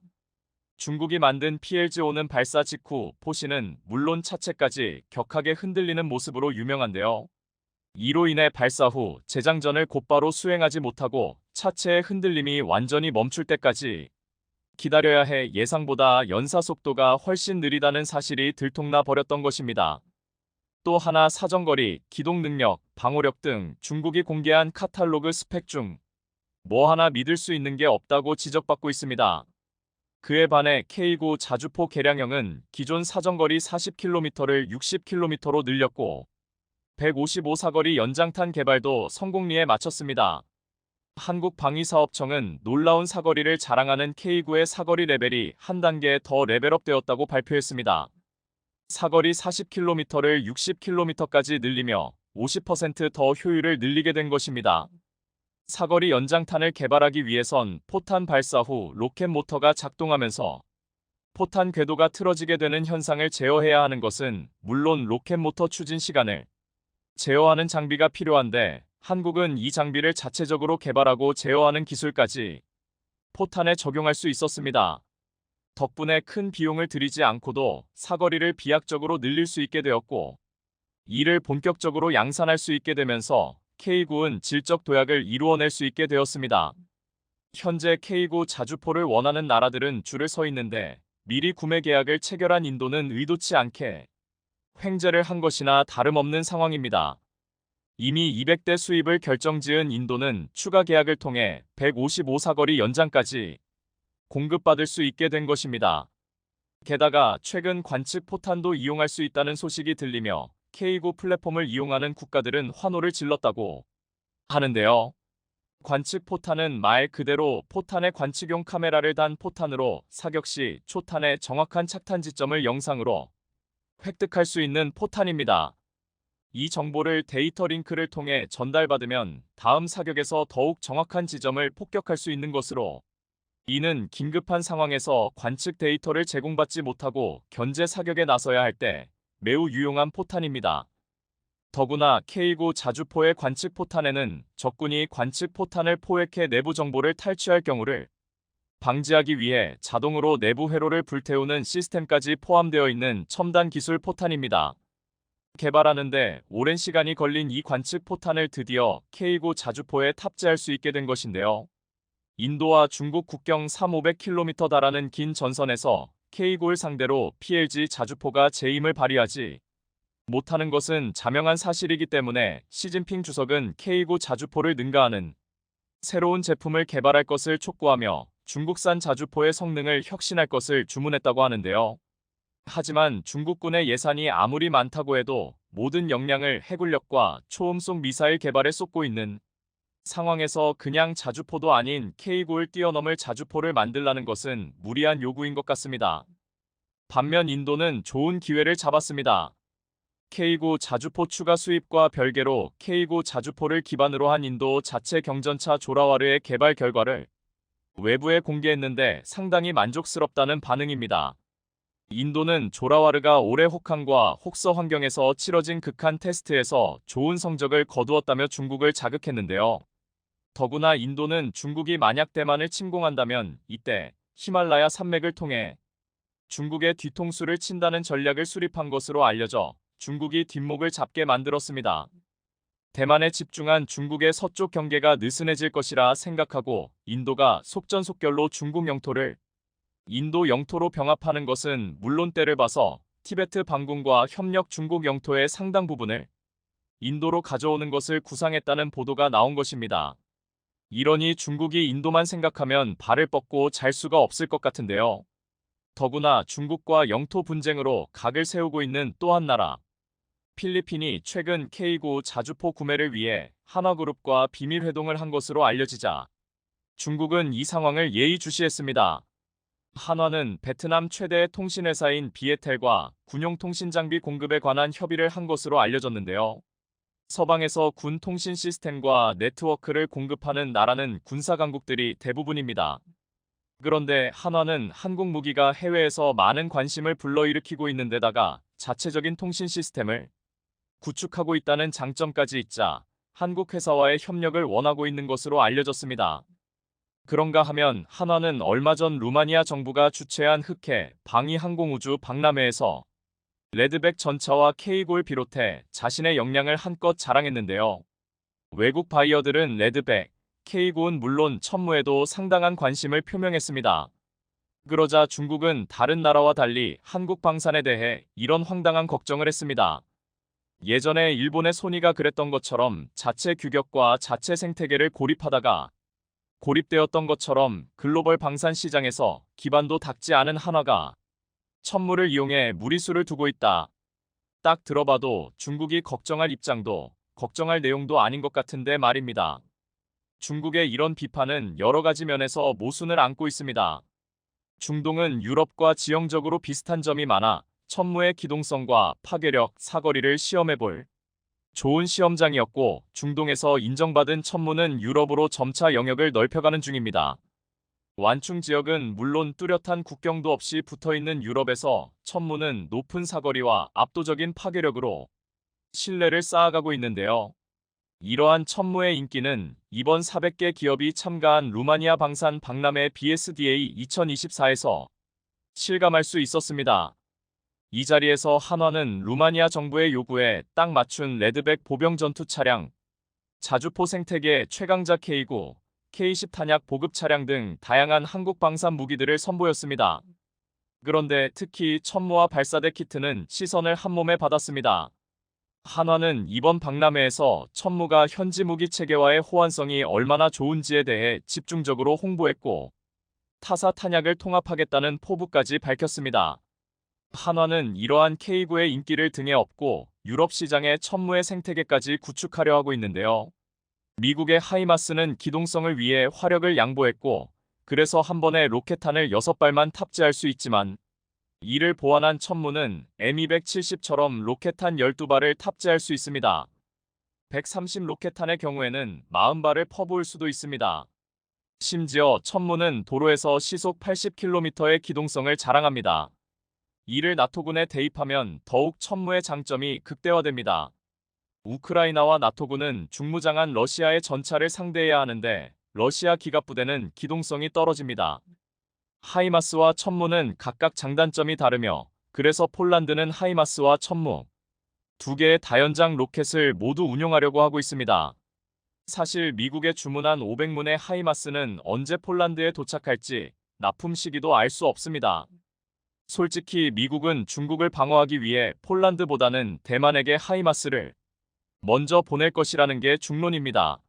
중국이 만든 PLG-5는 발사 직후 포신은 물론 차체까지 격하게 흔들리는 모습으로 유명한데요. 이로 인해 발사 후 재장전을 곧바로 수행하지 못하고 차체의 흔들림이 완전히 멈출 때까지 기다려야 해 예상보다 연사 속도가 훨씬 느리다는 사실이 들통나 버렸던 것입니다. 또 하나 사정거리, 기동 능력, 방호력 등 중국이 공개한 카탈로그 스펙 중 뭐 하나 믿을 수 있는 게 없다고 지적받고 있습니다. 그에 반해 K9 자주포 개량형은 기존 사정거리 40km를 60km로 늘렸고 155 사거리 연장탄 개발도 성공리에 마쳤습니다. 한국방위사업청은 놀라운 사거리를 자랑하는 K9의 사거리 레벨이 한 단계 더 레벨업되었다고 발표했습니다. 사거리 40km를 60km까지 늘리며 50%더 효율을 늘리게 된 것입니다. 사거리 연장탄을 개발하기 위해선 포탄 발사 후 로켓 모터가 작동하면서 포탄 궤도가 틀어지게 되는 현상을 제어해야 하는 것은 물론 로켓 모터 추진 시간을 제어하는 장비가 필요한데 한국은 이 장비를 자체적으로 개발하고 제어하는 기술까지 포탄에 적용할 수 있었습니다. 덕분에 큰 비용을 들이지 않고도 사거리를 비약적으로 늘릴 수 있게 되었고 이를 본격적으로 양산할 수 있게 되면서 K9은 질적 도약을 이루어낼 수 있게 되었습니다. 현재 K9 자주포를 원하는 나라들은 줄을 서 있는데 미리 구매 계약을 체결한 인도는 의도치 않게 횡재를 한 것이나 다름없는 상황입니다. 이미 200대 수입을 결정지은 인도는 추가 계약을 통해 155 사거리 연장까지 공급받을 수 있게 된 것입니다. 게다가 최근 관측 포탄도 이용할 수 있다는 소식이 들리며 K9 플랫폼을 이용하는 국가들은 환호를 질렀다고 하는데요. 관측 포탄은 말 그대로 포탄에 관측용 카메라를 단 포탄으로 사격 시 초탄의 정확한 착탄 지점을 영상으로 획득할 수 있는 포탄입니다. 이 정보를 데이터 링크를 통해 전달받으면 다음 사격에서 더욱 정확한 지점을 폭격할 수 있는 것으로 이는 긴급한 상황에서 관측 데이터를 제공받지 못하고 견제 사격에 나서야 할 때 매우 유용한 포탄입니다. 더구나 K9 자주포의 관측 포탄에는 적군이 관측 포탄을 포획해 내부 정보를 탈취할 경우를 방지하기 위해 자동으로 내부 회로를 불태우는 시스템까지 포함되어 있는 첨단 기술 포탄입니다. 개발하는데 오랜 시간이 걸린 이 관측 포탄을 드디어 K9 자주포에 탑재할 수 있게 된 것인데요. 인도와 중국 국경 3,500km 달하는 긴 전선에서 K9를 상대로 PLG 자주포가 재임을 발휘하지 못하는 것은 자명한 사실이기 때문에 시진핑 주석은 K9 자주포를 능가하는 새로운 제품을 개발할 것을 촉구하며 중국산 자주포의 성능을 혁신할 것을 주문했다고 하는데요. 하지만 중국군의 예산이 아무리 많다고 해도 모든 역량을 해군력과 초음속 미사일 개발에 쏟고 있는 상황에서 그냥 자주포도 아닌 K9를 뛰어넘을 자주포를 만들라는 것은 무리한 요구인 것 같습니다. 반면 인도는 좋은 기회를 잡았습니다. K9 자주포 추가 수입과 별개로 K9 자주포를 기반으로 한 인도 자체 경전차 조라와르의 개발 결과를 외부에 공개했는데 상당히 만족스럽다는 반응입니다. 인도는 조라와르가 올해 혹한과 혹서 환경에서 치러진 극한 테스트에서 좋은 성적을 거두었다며 중국을 자극했는데요. 더구나 인도는 중국이 만약 대만을 침공한다면 이때 히말라야 산맥을 통해 중국의 뒤통수를 친다는 전략을 수립한 것으로 알려져 중국이 뒷목을 잡게 만들었습니다. 대만에 집중한 중국의 서쪽 경계가 느슨해질 것이라 생각하고 인도가 속전속결로 중국 영토를 인도 영토로 병합하는 것은 물론 때를 봐서 티베트 반군과 협력 중국 영토의 상당 부분을 인도로 가져오는 것을 구상했다는 보도가 나온 것입니다. 이러니 중국이 인도만 생각하면 발을 뻗고 잘 수가 없을 것 같은데요. 더구나 중국과 영토 분쟁으로 각을 세우고 있는 또 한 나라, 필리핀이 최근 K9 자주포 구매를 위해 한화그룹과 비밀 회동을 한 것으로 알려지자 중국은 이 상황을 예의주시했습니다. 한화는 베트남 최대의 통신회사인 비에텔과 군용 통신 장비 공급에 관한 협의를 한 것으로 알려졌는데요. 서방에서 군 통신 시스템과 네트워크를 공급하는 나라는 군사 강국들이 대부분입니다. 그런데 한화는 한국 무기가 해외에서 많은 관심을 불러일으키고 있는 데다가 자체적인 통신 시스템을 구축하고 있다는 장점까지 있자 한국 회사와의 협력을 원하고 있는 것으로 알려졌습니다. 그런가 하면 한화는 얼마 전 루마니아 정부가 주최한 흑해 방위 항공우주 박람회에서 레드백 전차와 K골 비롯해 자신의 역량을 한껏 자랑했는데요. 외국 바이어들은 레드백, K골은 물론 천무에도 상당한 관심을 표명했습니다. 그러자 중국은 다른 나라와 달리 한국 방산에 대해 이런 황당한 걱정을 했습니다. 예전에 일본의 소니가 그랬던 것처럼 자체 규격과 자체 생태계를 고립하다가 고립되었던 것처럼 글로벌 방산 시장에서 기반도 닦지 않은 한화가 천무를 이용해 무리수를 두고 있다. 딱 들어봐도 중국이 걱정할 입장도 걱정할 내용도 아닌 것 같은데 말입니다. 중국의 이런 비판은 여러 가지 면에서 모순을 안고 있습니다. 중동은 유럽과 지형적으로 비슷한 점이 많아 천무의 기동성과 파괴력, 사거리를 시험해볼 좋은 시험장이었고 중동에서 인정받은 천무는 유럽으로 점차 영역을 넓혀가는 중입니다. 완충 지역은 물론 뚜렷한 국경도 없이 붙어있는 유럽에서 천무는 높은 사거리와 압도적인 파괴력으로 신뢰를 쌓아가고 있는데요. 이러한 천무의 인기는 이번 400개 기업이 참가한 루마니아 방산 박람회 BSDA 2024에서 실감할 수 있었습니다. 이 자리에서 한화는 루마니아 정부의 요구에 딱 맞춘 레드백 보병 전투 차량, 자주포 생태계 최강자 K9, K10 탄약 보급 차량 등 다양한 한국 방산 무기들을 선보였습니다. 그런데 특히 천무와 발사대 키트는 시선을 한몸에 받았습니다. 한화는 이번 박람회에서 천무가 현지 무기 체계와의 호환성이 얼마나 좋은지에 대해 집중적으로 홍보했고 타사 탄약을 통합하겠다는 포부까지 밝혔습니다. 한화는 이러한 K9의 인기를 등에 업고 유럽 시장에 천무의 생태계까지 구축하려 하고 있는데요. 미국의 하이마스는 기동성을 위해 화력을 양보했고 그래서 한 번에 로켓탄을 6발만 탑재할 수 있지만 이를 보완한 천무는 M270처럼 로켓탄 12발을 탑재할 수 있습니다. 130 로켓탄의 경우에는 40발을 퍼부을 수도 있습니다. 심지어 천무는 도로에서 시속 80km의 기동성을 자랑합니다. 이를 나토군에 대입하면 더욱 천무의 장점이 극대화됩니다. 우크라이나와 나토군은 중무장한 러시아의 전차를 상대해야 하는데 러시아 기갑부대는 기동성이 떨어집니다. 하이마스와 천무는 각각 장단점이 다르며 그래서 폴란드는 하이마스와 천무 두 개의 다연장 로켓을 모두 운용하려고 하고 있습니다. 사실 미국에 주문한 500문의 하이마스는 언제 폴란드에 도착할지 납품 시기도 알 수 없습니다. 솔직히 미국은 중국을 방어하기 위해 폴란드보다는 대만에게 하이마스를 먼저 보낼 것이라는 게 중론입니다.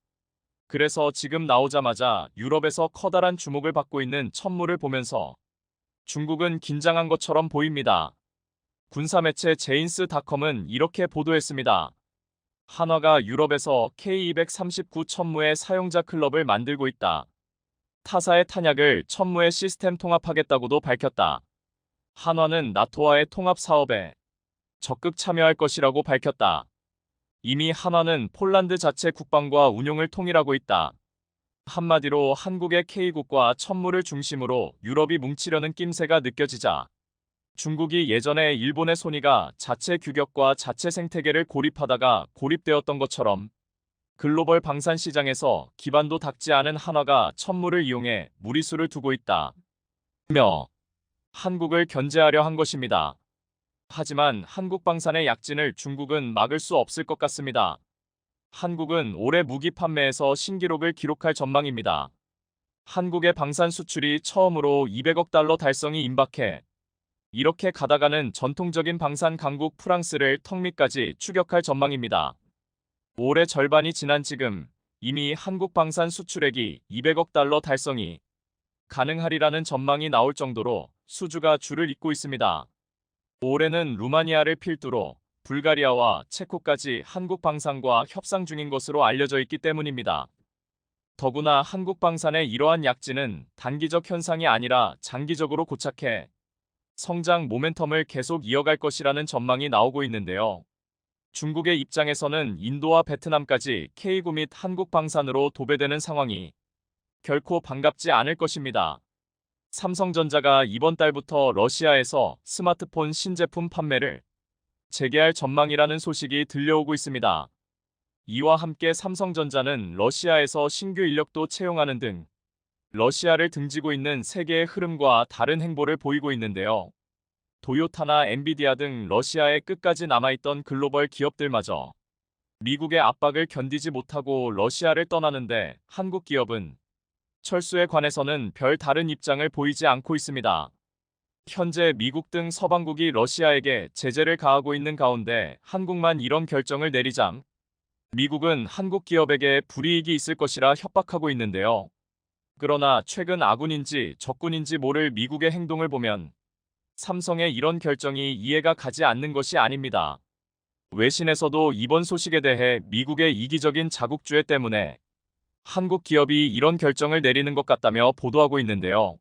그래서 지금 나오자마자 유럽에서 커다란 주목을 받고 있는 천무를 보면서 중국은 긴장한 것처럼 보입니다. 군사매체 제인스닷컴은 이렇게 보도했습니다. 한화가 유럽에서 K239 천무의 사용자 클럽을 만들고 있다. 타사의 탄약을 천무에 시스템 통합하겠다고도 밝혔다. 한화는 나토와의 통합 사업에 적극 참여할 것이라고 밝혔다. 이미 한화는 폴란드 자체 국방과 운용을 통일하고 있다. 한마디로 한국의 K국과 천무를 중심으로 유럽이 뭉치려는 낌새가 느껴지자 중국이 예전에 일본의 소니가 자체 규격과 자체 생태계를 고립하다가 고립되었던 것처럼 글로벌 방산 시장에서 기반도 닦지 않은 한화가 천무를 이용해 무리수를 두고 있다. 며 한국을 견제하려 한 것입니다. 하지만 한국 방산의 약진을 중국은 막을 수 없을 것 같습니다. 한국은 올해 무기 판매에서 신기록을 기록할 전망입니다. 한국의 방산 수출이 처음으로 200억 달러 달성이 임박해 이렇게 가다가는 전통적인 방산 강국 프랑스를 턱 밑까지 추격할 전망입니다. 올해 절반이 지난 지금 이미 한국 방산 수출액이 200억 달러 달성이 가능하리라는 전망이 나올 정도로 수주가 줄을 잇고 있습니다. 올해는 루마니아를 필두로 불가리아와 체코까지 한국 방산과 협상 중인 것으로 알려져 있기 때문입니다. 더구나 한국 방산의 이러한 약진은 단기적 현상이 아니라 장기적으로 고착해 성장 모멘텀을 계속 이어갈 것이라는 전망이 나오고 있는데요. 중국의 입장에서는 인도와 베트남까지 K9 및 한국 방산으로 도배되는 상황이 결코 반갑지 않을 것입니다. 삼성전자가 이번 달부터 러시아에서 스마트폰 신제품 판매를 재개할 전망이라는 소식이 들려오고 있습니다. 이와 함께 삼성전자는 러시아에서 신규 인력도 채용하는 등 러시아를 등지고 있는 세계의 흐름과 다른 행보를 보이고 있는데요. 도요타나 엔비디아 등 러시아에 끝까지 남아있던 글로벌 기업들마저 미국의 압박을 견디지 못하고 러시아를 떠나는데 한국 기업은 철수에 관해서는 별 다른 입장을 보이지 않고 있습니다. 현재 미국 등 서방국이 러시아에게 제재를 가하고 있는 가운데 한국만 이런 결정을 내리자 미국은 한국 기업에게 불이익이 있을 것이라 협박하고 있는데요. 그러나 최근 아군인지 적군인지 모를 미국의 행동을 보면 삼성의 이런 결정이 이해가 가지 않는 것이 아닙니다. 외신에서도 이번 소식에 대해 미국의 이기적인 자국주의 때문에 한국 기업이 이런 결정을 내리는 것 같다며 보도하고 있는데요.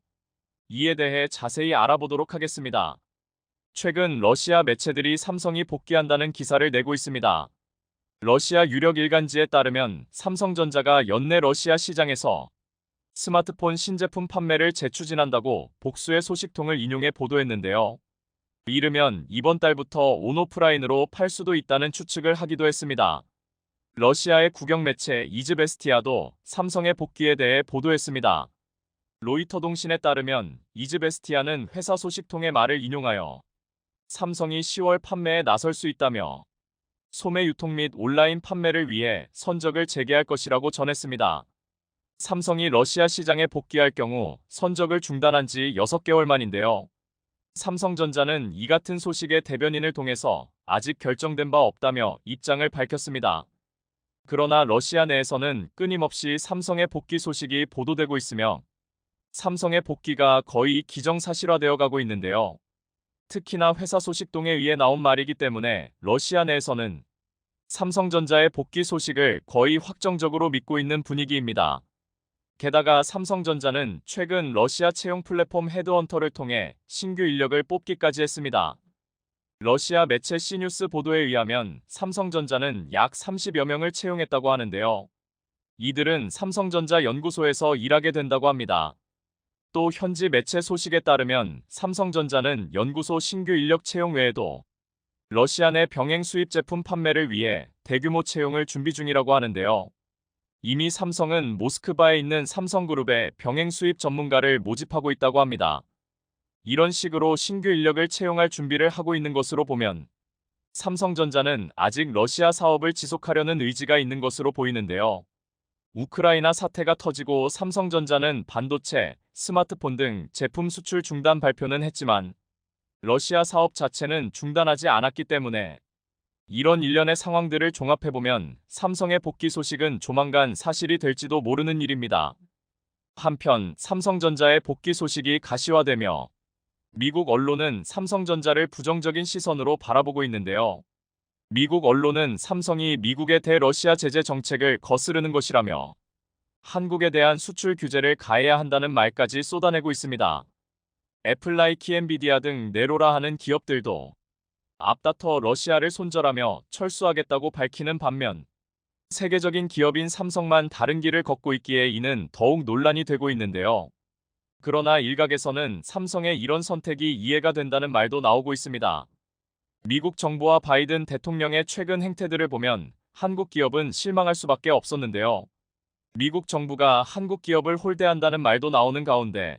이에 대해 자세히 알아보도록 하겠습니다. 최근 러시아 매체들이 삼성이 복귀한다는 기사를 내고 있습니다. 러시아 유력 일간지에 따르면 삼성전자가 연내 러시아 시장에서 스마트폰 신제품 판매를 재추진한다고 복수의 소식통을 인용해 보도했는데요. 이르면 이번 달부터 온오프라인으로 팔 수도 있다는 추측을 하기도 했습니다. 러시아의 국영 매체 이즈베스티아도 삼성의 복귀에 대해 보도했습니다. 로이터 통신에 따르면 이즈베스티아는 회사 소식통의 말을 인용하여 삼성이 10월 판매에 나설 수 있다며 소매 유통 및 온라인 판매를 위해 선적을 재개할 것이라고 전했습니다. 삼성이 러시아 시장에 복귀할 경우 선적을 중단한 지 6개월 만인데요. 삼성전자는 이 같은 소식의 대변인을 통해서 아직 결정된 바 없다며 입장을 밝혔습니다. 그러나 러시아 내에서는 끊임없이 삼성의 복귀 소식이 보도되고 있으며 삼성의 복귀가 거의 기정사실화되어 가고 있는데요. 특히나 회사 소식통에 의해 나온 말이기 때문에 러시아 내에서는 삼성전자의 복귀 소식을 거의 확정적으로 믿고 있는 분위기입니다. 게다가 삼성전자는 최근 러시아 채용 플랫폼 헤드헌터를 통해 신규 인력을 뽑기까지 했습니다. 러시아 매체 C뉴스 보도에 의하면 삼성전자는 약 30여 명을 채용했다고 하는데요. 이들은 삼성전자 연구소에서 일하게 된다고 합니다. 또 현지 매체 소식에 따르면 삼성전자는 연구소 신규 인력 채용 외에도 러시아 내 병행 수입 제품 판매를 위해 대규모 채용을 준비 중이라고 하는데요. 이미 삼성은 모스크바에 있는 삼성그룹의 병행 수입 전문가를 모집하고 있다고 합니다. 이런 식으로 신규 인력을 채용할 준비를 하고 있는 것으로 보면 삼성전자는 아직 러시아 사업을 지속하려는 의지가 있는 것으로 보이는데요. 우크라이나 사태가 터지고 삼성전자는 반도체, 스마트폰 등 제품 수출 중단 발표는 했지만 러시아 사업 자체는 중단하지 않았기 때문에 이런 일련의 상황들을 종합해보면 삼성의 복귀 소식은 조만간 사실이 될지도 모르는 일입니다. 한편 삼성전자의 복귀 소식이 가시화되며 미국 언론은 삼성전자를 부정적인 시선으로 바라보고 있는데요. 미국 언론은 삼성이 미국의 대러시아 제재 정책을 거스르는 것이라며 한국에 대한 수출 규제를 가해야 한다는 말까지 쏟아내고 있습니다. 애플, 나이키, 엔비디아 등 네로라 하는 기업들도 앞다퉈 러시아를 손절하며 철수하겠다고 밝히는 반면 세계적인 기업인 삼성만 다른 길을 걷고 있기에 이는 더욱 논란이 되고 있는데요. 그러나 일각에서는 삼성의 이런 선택이 이해가 된다는 말도 나오고 있습니다. 미국 정부와 바이든 대통령의 최근 행태들을 보면 한국 기업은 실망할 수밖에 없었는데요. 미국 정부가 한국 기업을 홀대한다는 말도 나오는 가운데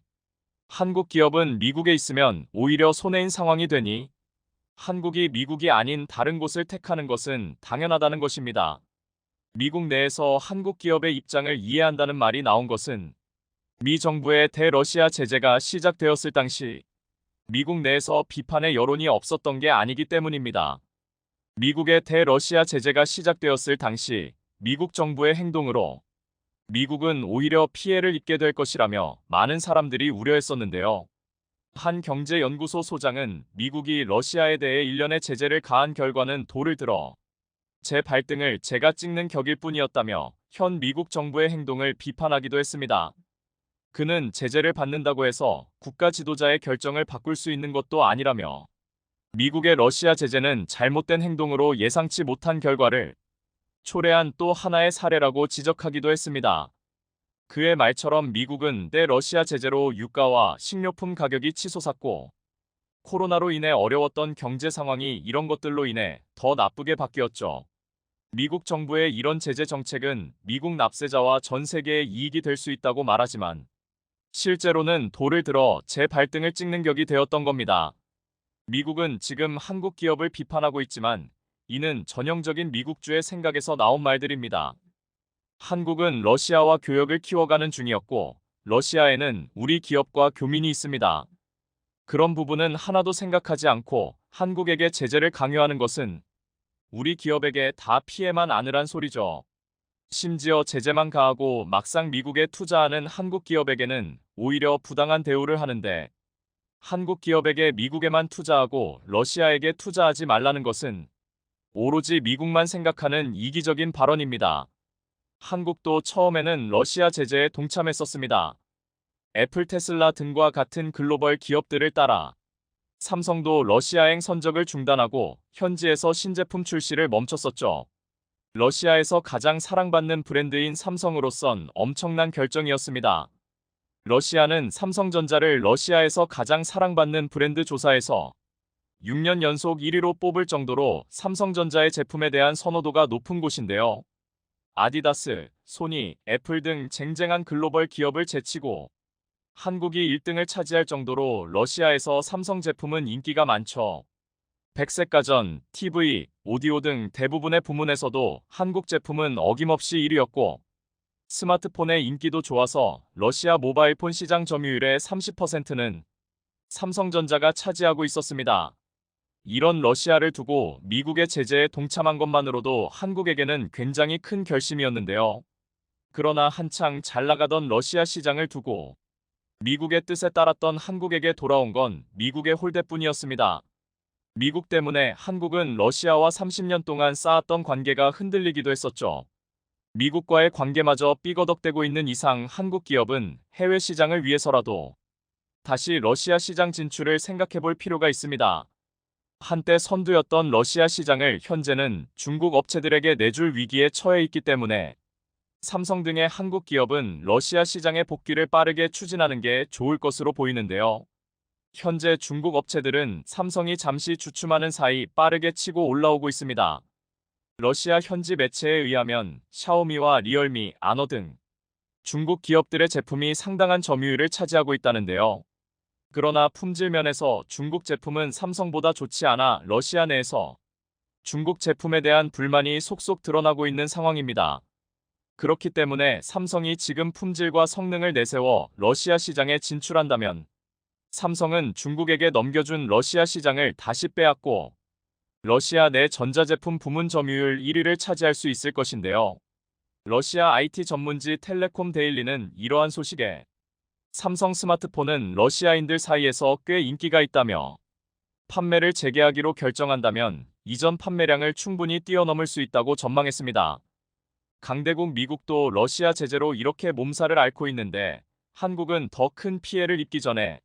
한국 기업은 미국에 있으면 오히려 손해인 상황이 되니 한국이 미국이 아닌 다른 곳을 택하는 것은 당연하다는 것입니다. 미국 내에서 한국 기업의 입장을 이해한다는 말이 나온 것은 미 정부의 대러시아 제재가 시작되었을 당시 미국 내에서 비판의 여론이 없었던 게 아니기 때문입니다. 미국의 대러시아 제재가 시작되었을 당시 미국 정부의 행동으로 미국은 오히려 피해를 입게 될 것이라며 많은 사람들이 우려했었는데요. 한 경제연구소 소장은 미국이 러시아에 대해 일련의 제재를 가한 결과는 돌을 들어 제 발등을 제가 찍는 격일 뿐이었다며 현 미국 정부의 행동을 비판하기도 했습니다. 그는 제재를 받는다고 해서 국가 지도자의 결정을 바꿀 수 있는 것도 아니라며 미국의 러시아 제재는 잘못된 행동으로 예상치 못한 결과를 초래한 또 하나의 사례라고 지적하기도 했습니다. 그의 말처럼 미국은 대러시아 제재로 유가와 식료품 가격이 치솟았고 코로나로 인해 어려웠던 경제 상황이 이런 것들로 인해 더 나쁘게 바뀌었죠. 미국 정부의 이런 제재 정책은 미국 납세자와 전 세계의 이익이 될 수 있다고 말하지만 실제로는 돌을 들어 제 발등을 찍는 격이 되었던 겁니다. 미국은 지금 한국 기업을 비판하고 있지만 이는 전형적인 미국주의 생각에서 나온 말들입니다. 한국은 러시아와 교역을 키워가는 중이었고 러시아에는 우리 기업과 교민이 있습니다. 그런 부분은 하나도 생각하지 않고 한국에게 제재를 강요하는 것은 우리 기업에게 다 피해만 안으란 소리죠. 심지어 제재만 가하고 막상 미국에 투자하는 한국 기업에게는 오히려 부당한 대우를 하는데 한국 기업에게 미국에만 투자하고 러시아에게 투자하지 말라는 것은 오로지 미국만 생각하는 이기적인 발언입니다. 한국도 처음에는 러시아 제재에 동참했었습니다. 애플, 테슬라 등과 같은 글로벌 기업들을 따라 삼성도 러시아행 선적을 중단하고 현지에서 신제품 출시를 멈췄었죠. 러시아에서 가장 사랑받는 브랜드인 삼성으로선 엄청난 결정이었습니다. 러시아는 삼성전자를 러시아에서 가장 사랑받는 브랜드 조사에서 6년 연속 1위로 뽑을 정도로 삼성전자의 제품에 대한 선호도가 높은 곳인데요. 아디다스, 소니, 애플 등 쟁쟁한 글로벌 기업을 제치고 한국이 1등을 차지할 정도로 러시아에서 삼성 제품은 인기가 많죠. 백색가전, TV, 오디오 등 대부분의 부문에서도 한국 제품은 어김없이 1위였고 스마트폰의 인기도 좋아서 러시아 모바일폰 시장 점유율의 30%는 삼성전자가 차지하고 있었습니다. 이런 러시아를 두고 미국의 제재에 동참한 것만으로도 한국에게는 굉장히 큰 결심이었는데요. 그러나 한창 잘 나가던 러시아 시장을 두고 미국의 뜻에 따랐던 한국에게 돌아온 건 미국의 홀대뿐이었습니다. 미국 때문에 한국은 러시아와 30년 동안 쌓았던 관계가 흔들리기도 했었죠. 미국과의 관계마저 삐거덕대고 있는 이상 한국 기업은 해외 시장을 위해서라도 다시 러시아 시장 진출을 생각해볼 필요가 있습니다. 한때 선두였던 러시아 시장을 현재는 중국 업체들에게 내줄 위기에 처해 있기 때문에 삼성 등의 한국 기업은 러시아 시장의 복귀를 빠르게 추진하는 게 좋을 것으로 보이는데요. 현재 중국 업체들은 삼성이 잠시 주춤하는 사이 빠르게 치고 올라오고 있습니다. 러시아 현지 매체에 의하면 샤오미와 리얼미, 아너 등 중국 기업들의 제품이 상당한 점유율을 차지하고 있다는데요. 그러나 품질 면에서 중국 제품은 삼성보다 좋지 않아 러시아 내에서 중국 제품에 대한 불만이 속속 드러나고 있는 상황입니다. 그렇기 때문에 삼성이 지금 품질과 성능을 내세워 러시아 시장에 진출한다면 삼성은 중국에게 넘겨준 러시아 시장을 다시 빼앗고 러시아 내 전자제품 부문 점유율 1위를 차지할 수 있을 것인데요. 러시아 IT 전문지 텔레콤 데일리는 이러한 소식에 삼성 스마트폰은 러시아인들 사이에서 꽤 인기가 있다며 판매를 재개하기로 결정한다면 이전 판매량을 충분히 뛰어넘을 수 있다고 전망했습니다. 강대국 미국도 러시아 제재로 이렇게 몸살을 앓고 있는데 한국은 더 큰 피해를 입기 전에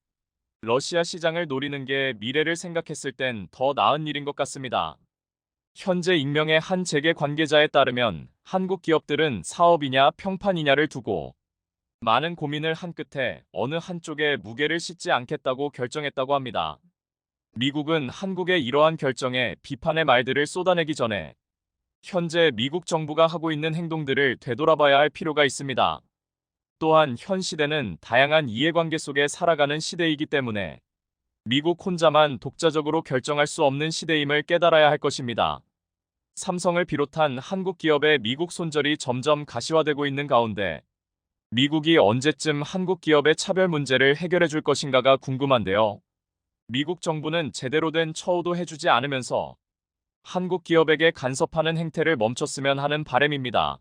러시아 시장을 노리는 게 미래를 생각했을 땐 더 나은 일인 것 같습니다. 현재 익명의 한 재계 관계자에 따르면 한국 기업들은 사업이냐 평판이냐를 두고 많은 고민을 한 끝에 어느 한쪽에 무게를 싣지 않겠다고 결정했다고 합니다. 미국은 한국의 이러한 결정에 비판의 말들을 쏟아내기 전에 현재 미국 정부가 하고 있는 행동들을 되돌아봐야 할 필요가 있습니다. 또한 현 시대는 다양한 이해관계 속에 살아가는 시대이기 때문에 미국 혼자만 독자적으로 결정할 수 없는 시대임을 깨달아야 할 것입니다. 삼성을 비롯한 한국 기업의 미국 손절이 점점 가시화되고 있는 가운데 미국이 언제쯤 한국 기업의 차별 문제를 해결해 줄 것인가가 궁금한데요. 미국 정부는 제대로 된 처우도 해주지 않으면서 한국 기업에게 간섭하는 행태를 멈췄으면 하는 바람입니다.